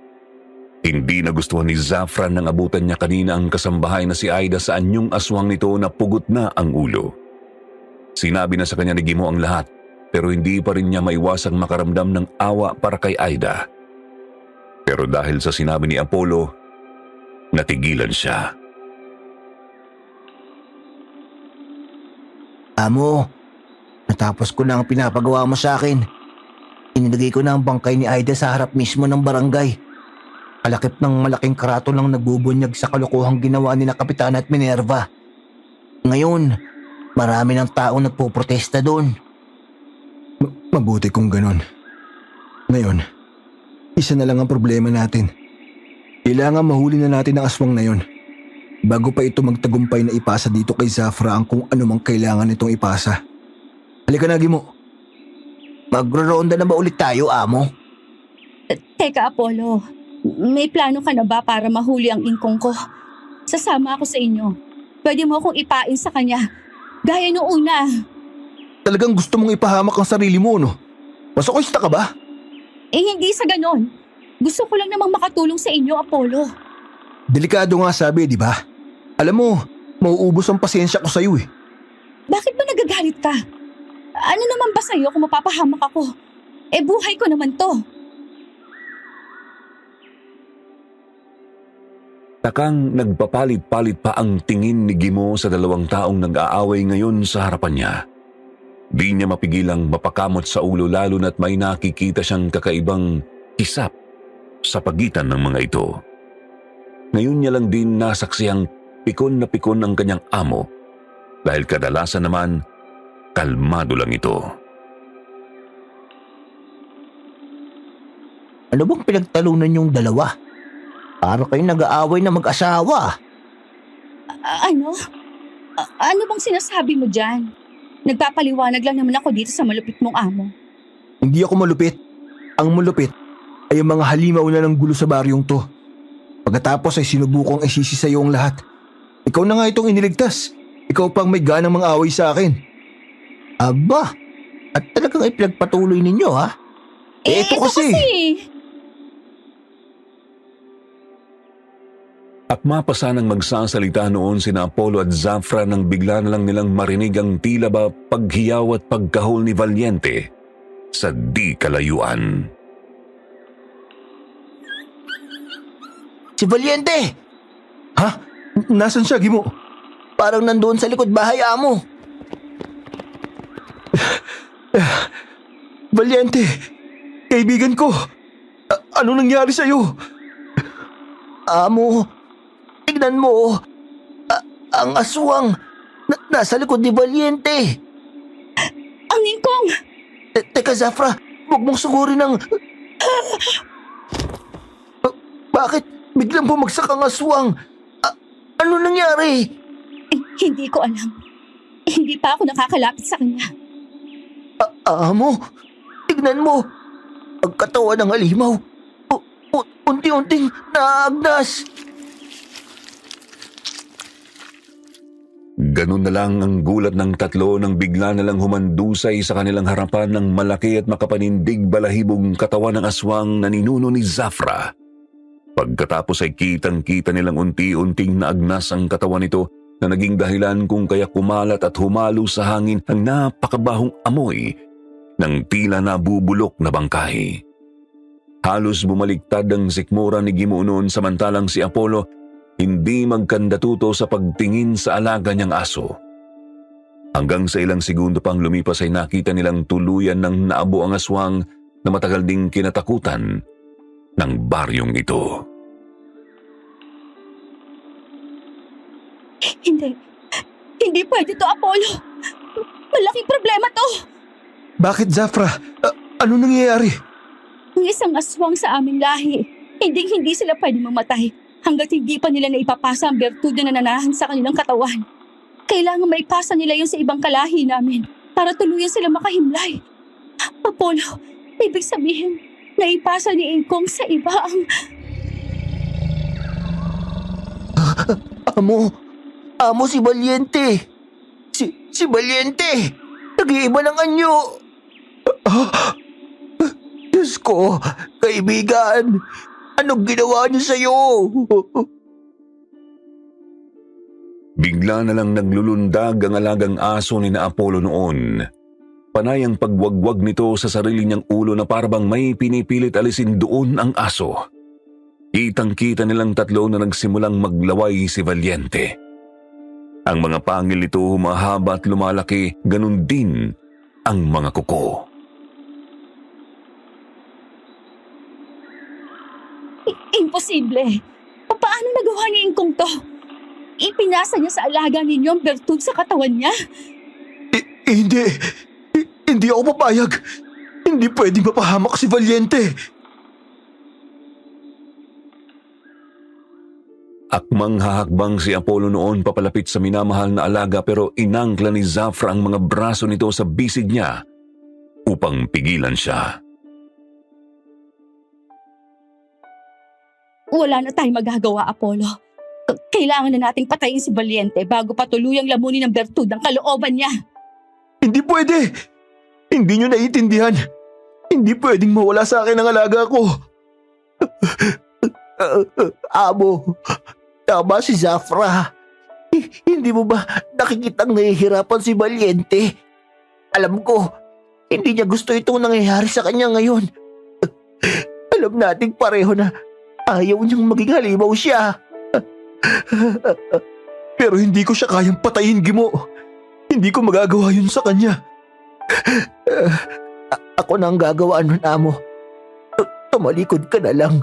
Hindi nagustuhan ni Zafra nang abutan niya kanina ang kasambahay na si Aida sa anyong aswang nito na pugot na ang ulo. Sinabi na sa kanya ni Gimo ang lahat pero hindi pa rin niya maiwasang makaramdam ng awa para kay Aida. Pero dahil sa sinabi ni Apollo, natigilan siya. Amo, natapos ko na ang pinapagawa mo sa akin. Inilagay ko na ang bangkay ni Aida sa harap mismo ng barangay. Kalakip ng malaking karato lang nagbubunyag sa kalokohang ginawa ni na Kapitana at Minerva. Ngayon, marami ng taong nagpoprotesta doon. Mabuti kung ganon. Ngayon, isa na lang ang problema natin. Kailangan mahuli na natin ang aswang na yon. Bago pa ito magtagumpay na ipasa dito kay Zafra ang kung ano mang kailangan nitong ipasa. Halika na, Gimo. Magro-ronda na ba ulit tayo, Amo? Teka, Apollo. May plano ka na ba para mahuli ang ingkong ko? Sasama ako sa inyo. Pwede mo akong ipain sa kanya. Gaya noong una. Talagang gusto mong ipahamak ang sarili mo, no? Masokoista ka ba? Hindi sa ganon. Gusto ko lang namang makatulong sa inyo, Apollo. Delikado nga sabi, di ba? Alam mo, mauubos ang pasensya ko sa'yo eh. Bakit ba nagagalit ka? Ano naman ba sa'yo kung mapapahamak ako? Buhay ko naman to. Takang nagpapalit-palit pa ang tingin ni Gimo sa dalawang taong nag-aaway ngayon sa harapan niya. Di niya mapigilang mapakamot sa ulo lalo na't may nakikita siyang kakaibang kisap sa pagitan ng mga ito. Ngayon niya lang din nasaksiyang pikon na pikon ang kanyang amo dahil kadalasan naman kalmado lang ito. Ano bang pinagtalunan yung dalawa? Para kayo nag-aaway na mag-asawa. Ano bang sinasabi mo dyan? Nagpapaliwanag lang naman ako dito sa malupit mong amo. Hindi ako malupit. Ang malupit ay ang mga halimaw na ng gulo sa baryong to. Pagkatapos ay sinubukong isisi sa iyo ang lahat. Ikaw na nga itong iniligtas. Ikaw pang may ganang mga away sa akin. Aba, at talagang ipinagpatuloy ninyo, ha? Ito kasi. Akma pa sanang magsasalita noon sina Apollo at Zafra nang bigla na lang nilang marinig ang tila ba paghiyaw at pagkahol ni Valiente sa di kalayuan. Si Valiente! Ha? Nasaan siya, Gimo? Parang nandoon sa likod bahay, Amo. Valiente, kaibigan ko. Ano nangyari sa'yo? Amo, tignan mo. Ang aswang. Nasa likod ni Valiente. Ang ingkong! Teka, Zafra, huwag mong sugurin ang... Bakit biglang bumagsak ang aswang? Ano nangyari? Hindi ko alam. Hindi pa ako nakakalapit sa kanya. Amo, tignan mo. Ang katawan ng halimaw. Unti-unting naagnas. Ganun na lang ang gulat ng tatlo nang bigla na lang humandusay sa kanilang harapan ng malaki at makapanindig balahibong katawan ng aswang na ninuno ni Zafra. Pagkatapos ay kitang-kita nilang unti-unting naagnas ang katawan nito na naging dahilan kung kaya kumalat at humalo sa hangin ang napakabahong amoy ng tila nabubulok na bangkay. Halos bumaliktad ang sikmura ni Gimo noon samantalang si Apollo hindi magkandatuto sa pagtingin sa alaga niyang aso. Hanggang sa ilang segundo pang lumipas ay nakita nilang tuluyan ng naabo ang aswang na matagal ding kinatakutan ng baryong ito. Hindi pwede to, Apollo. Malaking problema to. Bakit, Zafra? Ano nangyayari? Ang isang aswang sa aming lahi. Hindi sila pwede mamatay hanggat hindi pa nila naipapasa ang bertude na nananahan sa kanilang katawan. Kailangan maipasa nila yun sa ibang kalahi namin para tuluyan sila makahimlay. Apollo, ibig sabihin, naipasa ni Ingkong sa iba ang... Amo si Valiente. Si Valiente. Nag-iiba ng anyo. Diyos ko, kaibigan. Anong ginawa niyo sa'yo? Bigla na lang naglulundag ang alagang aso ni na Apollo noon. Panay ang pagwagwag nito sa sarili niyang ulo na parabang may pinipilit alisin doon ang aso. Kitang-kita nilang tatlo na nagsimulang maglaway si Valiente. Ang mga pangil nito humahaba at lumalaki, ganun din ang mga kuko. Imposible. Paano nagawa ni Ingkong to? Ipinasa niya sa alaga ninyo ang bertud sa katawan niya? Hindi. Hindi ako papayag. Hindi pwedeng mapahamak si Valiente. Akmang hahakbang si Apollo noon papalapit sa minamahal na alaga pero inangkla ni Zafra ang mga braso nito sa bisig niya upang pigilan siya. Wala na tayong magagawa, Apollo. Kailangan na nating patayin si Valiente bago patuluyang lamunin ng bertud ang kalooban niya. Hindi pwede. Hindi nyo naiintindihan. Hindi pwedeng mawala sa akin ang alaga ko. Amo, tama si Zafra. Hindi mo ba nakikitang nahihirapan si Valiente? Alam ko, hindi niya gusto itong nangyayari sa kanya ngayon. Alam nating pareho na ayaw niyang maging halimaw siya. Pero hindi ko siya kayang patayin, Gimo. Hindi ko magagawa yun sa kanya. Ako na ang gagawa nun, Amo. Tumalikod ka na lang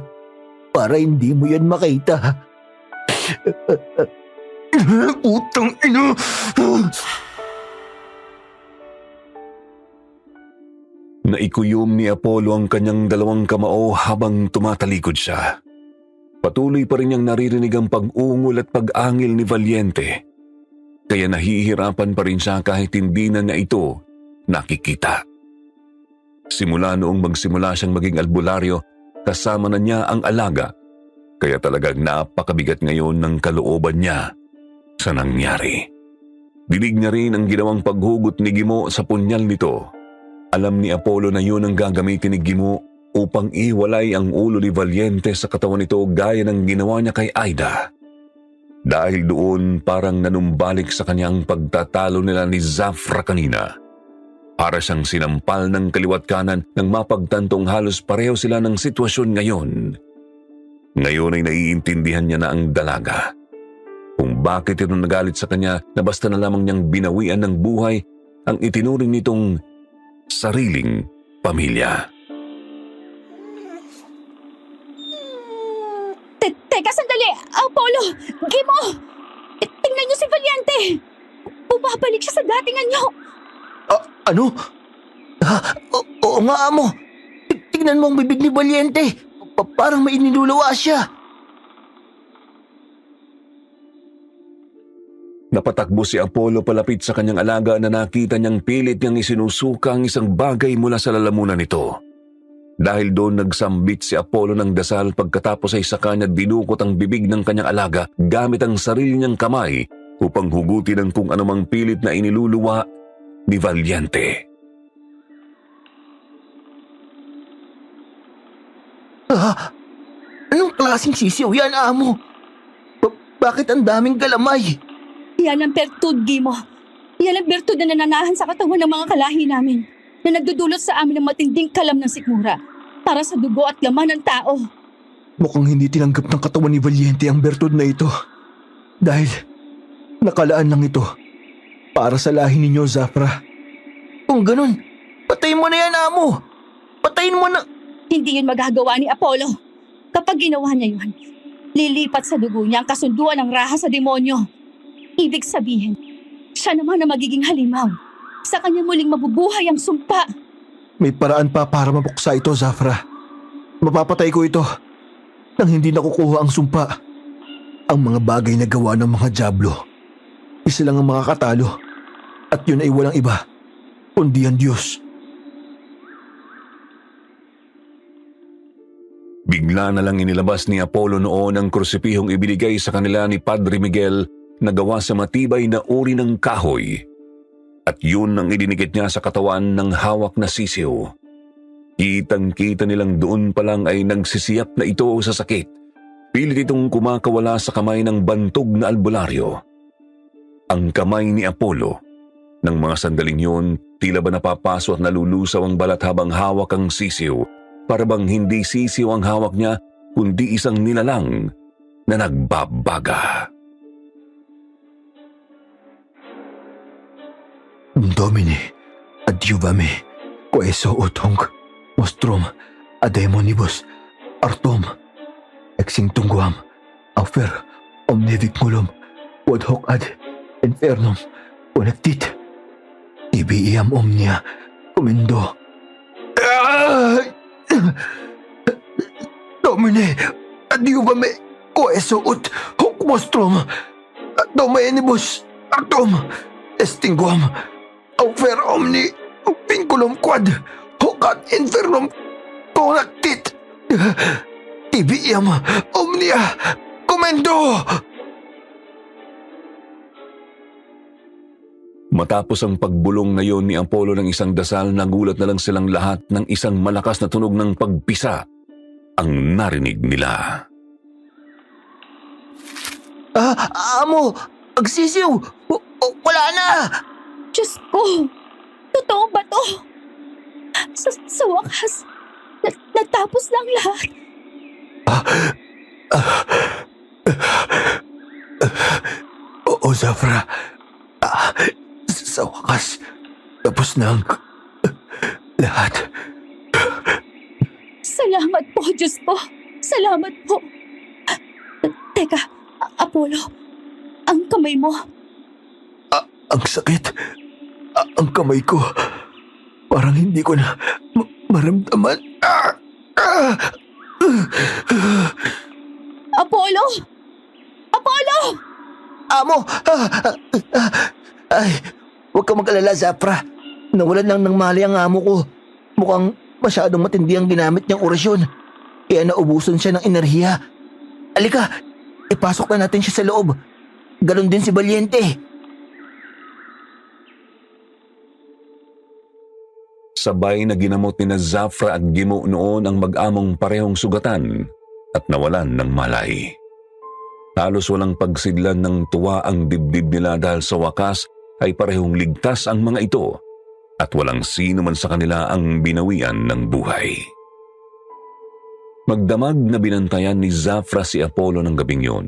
para hindi mo yan makita. Utang ina! Naikuyom ni Apollo ang kanyang dalawang kamao habang tumatalikod siya. Patuloy pa rin niyang naririnig ang pag-ungol at pag-angil ni Valiente. Kaya nahihirapan pa rin siya kahit hindi na niya ito nakikita. Simula noong magsimula siyang maging albularyo, kasama na niya ang alaga. Kaya talagang napakabigat ngayon ng kalooban niya sa nangyari. Dinig niya rin ang ginawang paghugot ni Gimo sa punyal nito. Alam ni Apollo na yun ang gagamitin ni Gimo upang iwalay ang ulo ni Valiente sa katawan nito gaya ng ginawa niya kay Aida. Dahil doon parang nanumbalik sa kanyang pagtatalo nila ni Zafra kanina. Para siyang sinampal ng kaliwat kanan nang mapagtantong halos pareho sila ng sitwasyon ngayon. Ngayon ay naiintindihan niya na ang dalaga. Kung bakit ito nagalit sa kanya na basta na lamang niyang binawian ng buhay ang itinuring nitong sariling pamilya. Teka, sandali! Apollo! Gimo! Tingnan niyo si Valiente! Bumabalik siya sa dating anyo! Ano? Oo nga, amo. Tingnan mo ang bibig ni Valiente. Parang may iniluluwa siya. Napatakbo si Apollo palapit sa kanyang alaga na nakita niyang pilit niyang isinusuka ang isang bagay mula sa lalamunan nito. Dahil doon nagsambit si Apollo ng dasal pagkatapos ay saka niya dinukot ang bibig ng kanyang alaga gamit ang sarili niyang kamay upang hugutin ang kung anumang pilit na iniluluwa ni Valiente. Anong klaseng sisiw yan, amo? Bakit ang daming galamay? Yan ang bertud, Gimo. Yan ang bertud na nananahan sa katawan ng mga kalahi namin na nagdudulot sa amin ng matinding kalam ng sikmura para sa dugo at laman ng tao. Mukhang hindi tinanggap ng katawan ni Valiente ang bertud na ito. Dahil nakalaan lang ito para sa lahi ninyo, Zafra. Kung ganun, patayin mo na yan, amo. Patayin mo na... Hindi yun magagawa ni Apollo. Kapag ginawa niya yun, lilipat sa dugo niya ang kasunduan ng raha sa demonyo. Ibig sabihin, siya naman na magiging halimaw. Sa kanya muling mabubuhay ang sumpa. May paraan pa para mapuksa ito, Zafra. Mapapatay ko ito nang hindi nakukuha ang sumpa. Ang mga bagay na gawa ng mga dyablo, isa lang ang makakatalo. At yun ay walang iba, kundi ang Diyos. Bigla na lang inilabas ni Apollo noon ang krusipihong ibinigay sa kanila ni Padre Miguel na gawa sa matibay na uri ng kahoy. At yun ang idinikit niya sa katawan ng hawak na sisiw. Kitang-kita nilang doon pa lang ay nagsisiyap na ito sa sakit. Pilit itong kumakawala sa kamay ng bantog na albularyo. Ang kamay ni Apollo. Nang mga sandaling yun, tila ba napapaso at nalulusaw ang balat habang hawak ang sisiw. Para bang hindi sisiw ang hawak niya, kundi isang nilalang na nagbabaga. Domine, adiuvame, queso utong, mostrum, ademonibus, artum, exintunguam, aufer, omniviculum, quod hoc ad infernum, connectit, ibiam omnia, commendo. Domine, adiuvame, queso ut hoc mostrum, domenibus, artum, extinguam, aufer omni vinculum quad hoc ad infernum connectit, tibiam omnia commendo. Matapos ang pagbulong na yon ni Apollo ng isang dasal, nagulat na lang silang lahat ng isang malakas na tunog ng pagpisa ang narinig nila. Amo, agsisiw! Wala na! Diyos ko! Totoo ba to? Sa wakas, natapos lang lahat. Oo, Zafra. Sa wakas, tapos na ang lahat. Salamat po, Diyos ko. Salamat po. Teka, Apollo, ang kamay mo. Ang sakit. Ang kamay ko. Parang hindi ko na maramdaman. Apollo! Apollo! Amo! Ay, huwag ka mag-alala, Zafra. Nawalan lang ng mali ang amo ko. Mukhang masyadong matindi ang ginamit niyang orasyon. Kaya naubusan siya ng enerhiya. Alika, ipasok na natin siya sa loob. Ganon din si Valiente. Sabay na ginamot ni na Zafra at Gimo noon ang mag-among parehong sugatan at nawalan ng malay. Halos walang pagsidlan ng tuwa ang dibdib nila dahil sa wakas ay parehong ligtas ang mga ito at walang sino man sa kanila ang binawian ng buhay. Magdamag na binantayan ni Zafra si Apollo ng gabing yun.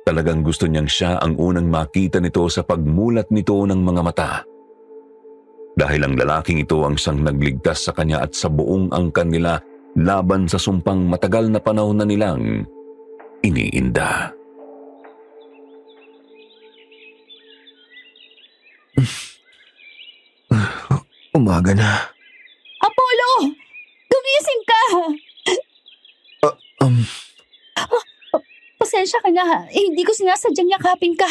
Talagang gusto niyang siya ang unang makita nito sa pagmulat nito ng mga mata. dahil ang lalaking ito ang siyang nagligtas sa kanya at sa buong angkan nila laban sa sumpang matagal na panahon na nilang iniinda. Umaga na. Apollo! Gumising ka! Pasensya ka na. Hindi ko sinasadyang yakapin ka.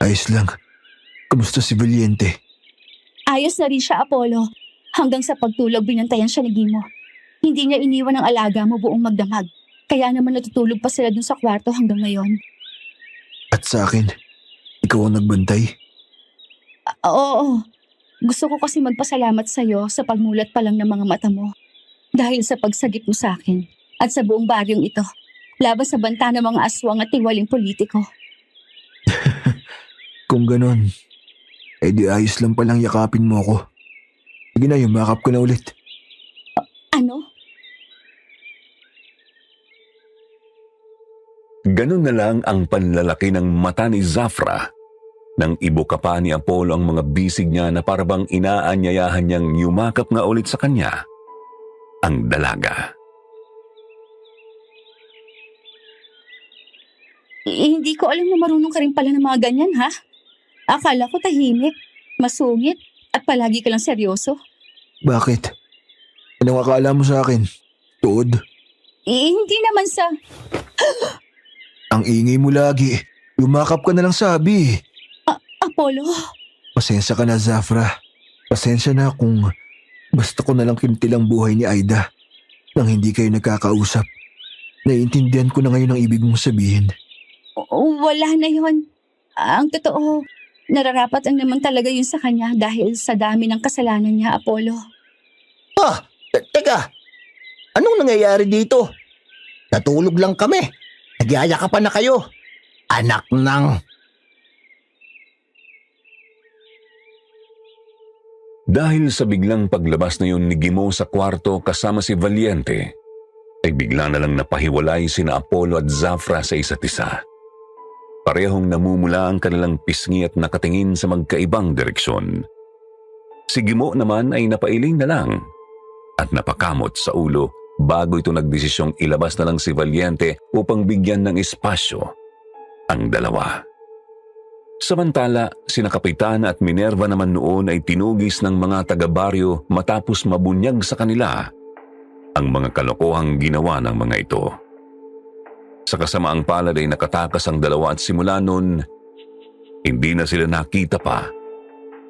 Ayos lang. Kamusta si Valiente? Ayos na rin siya, Apollo. Hanggang sa pagtulog, binantayan siya ni Gimo. Hindi niya iniwan ang alaga mo buong magdamag. Kaya naman natutulog pa sila dun sa kwarto hanggang ngayon. At sa akin, ikaw ang nagbantay? Oo. Gusto ko kasi magpasalamat sa'yo sa pagmulat pa lang ng mga mata mo. Dahil sa pagsagip mo sa akin at sa buong baryong ito. Laban sa banta ng mga aswang at tiwaling politiko. Kung ganon, di ayos lang palang yakapin mo ako. Sige na, yumakap ko na ulit. Ano? Ganun na lang ang panlalaki ng mata ni Zafra nang ibuka pa ni Apollo ang mga bisig niya na parabang inaanyayahan niyang yumakap nga ulit sa kanya ang dalaga. Hindi ko alam na marunong ka rin pala ng mga ganyan, ha? Akala ko tahimik, masungit, at palagi ka lang seryoso. Bakit? Anong akala mo sa akin? Tuod? Hindi naman sa... Ang ingay mo lagi. Yumakap ka na lang sabi. Apollo, Pasensya ka na, Zafra. Pasensya na kung basta ko na lang kintilang buhay ni Aida nang hindi kayo nagkakausap. Naiintindihan ko na ngayon ang ibig mong sabihin. wala na yon. Ang totoo, nararapat ang naman talaga yun sa kanya dahil sa dami ng kasalanan niya, Apollo. Teka, anong nangyayari dito? Natulog lang kami. Nagyayakapan na kayo. Anak ng... Dahil sa biglang paglabas na yun ni Gimo sa kwarto kasama si Valiente, ay bigla na lang napahiwalay sina Apollo at Zafra sa isa't isa. Parehong namumula ang kanilang pisngi at nakatingin sa magkaibang direksyon. Si Gimo naman ay napailing na lang at napakamot sa ulo bago ito nagdesisyong ilabas na lang si Valiente upang bigyan ng espasyo ang dalawa. Samantala, sina Kapitana at Minerva naman noon ay tinugis ng mga taga-baryo matapos mabunyag sa kanila ang mga kalokohang ginawa ng mga ito. Sa kasamaang palad ay nakatakas ang dalawa at simula noon, hindi na sila nakita pa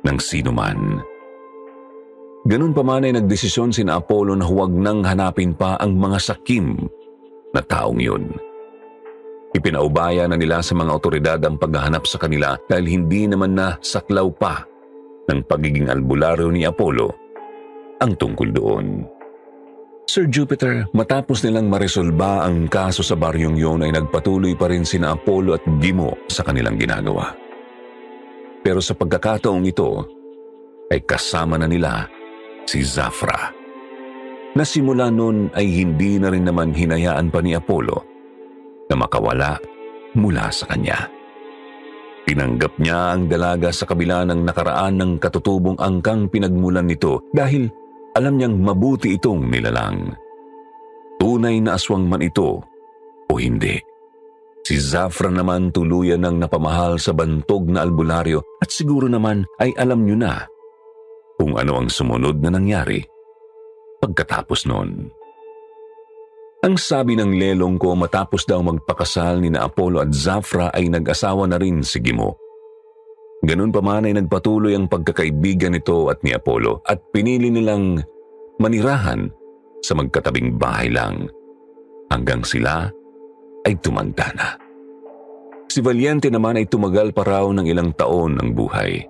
ng sino man. Ganun pa man ay nagdesisyon sina Apollo na huwag nang hanapin pa ang mga sakim na taong yun. Ipinaubaya na nila sa mga otoridad ang paghahanap sa kanila dahil hindi naman na saklaw pa ng pagiging albularyo ni Apollo ang tungkol doon. Sir Jupiter, matapos nilang maresolba ang kaso sa baryong yon ay nagpatuloy pa rin sina Apollo at Gimo sa kanilang ginagawa. Pero sa pagkakataong ito ay kasama na nila si Zafra. Na simula noon ay hindi na rin naman hinayaan pa ni Apollo na makawala mula sa kanya. Tinanggap niya ang dalaga sa kabila ng nakaraan ng katutubong angkang pinagmulan nito dahil alam niyang mabuti itong nilalang. Tunay na aswang man ito o hindi. Si Zafra naman tuluyan ng napamahal sa bantog na albularyo at siguro naman ay alam niyo na kung ano ang sumunod na nangyari pagkatapos noon. Ang sabi ng lelong ko matapos daw magpakasal ni na Apollo at Zafra ay nag-asawa na rin si Gimo. Ganun pa man ay nagpatuloy ang pagkakaibigan nito at ni Apollo at pinili nilang manirahan sa magkatabing bahay lang hanggang sila ay tumanda na. Si Valiente naman ay tumagal pa raw ng ilang taon ng buhay.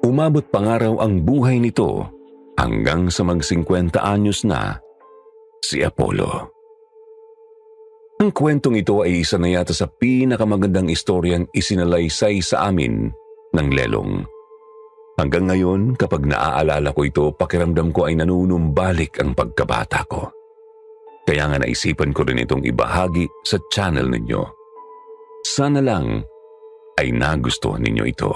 Umabot pa nga raw ang buhay nito hanggang sa mag-50 anyos na si Apollo. Ang kwentong ito ay isa na yata sa pinakamagandang istoryang isinalaysay sa amin ng lelong. Hanggang ngayon, kapag naaalala ko ito, pakiramdam ko ay nanunumbalik ang pagkabata ko. Kaya nga naisipan ko rin itong ibahagi sa channel ninyo. Sana lang ay nagustuhan ninyo ito.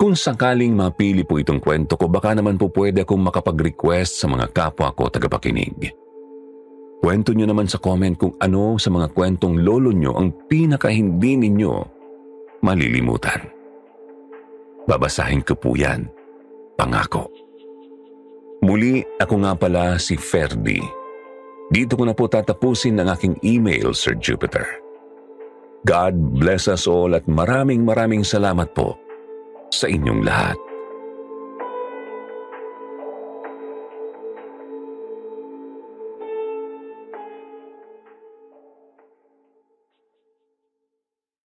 Kung sakaling mapili po itong kwento ko, baka naman po pwede akong makapag-request sa mga kapwa ko tagapakinig. Kwento nyo naman sa comment kung ano sa mga kwentong lolo nyo ang pinaka hindi ninyo malilimutan. Babasahin ko po yan. Pangako. Muli, ako nga pala si Ferdy. Dito ko na po tatapusin ang aking email, Sir Jupiter. God bless us all at maraming salamat po sa inyong lahat.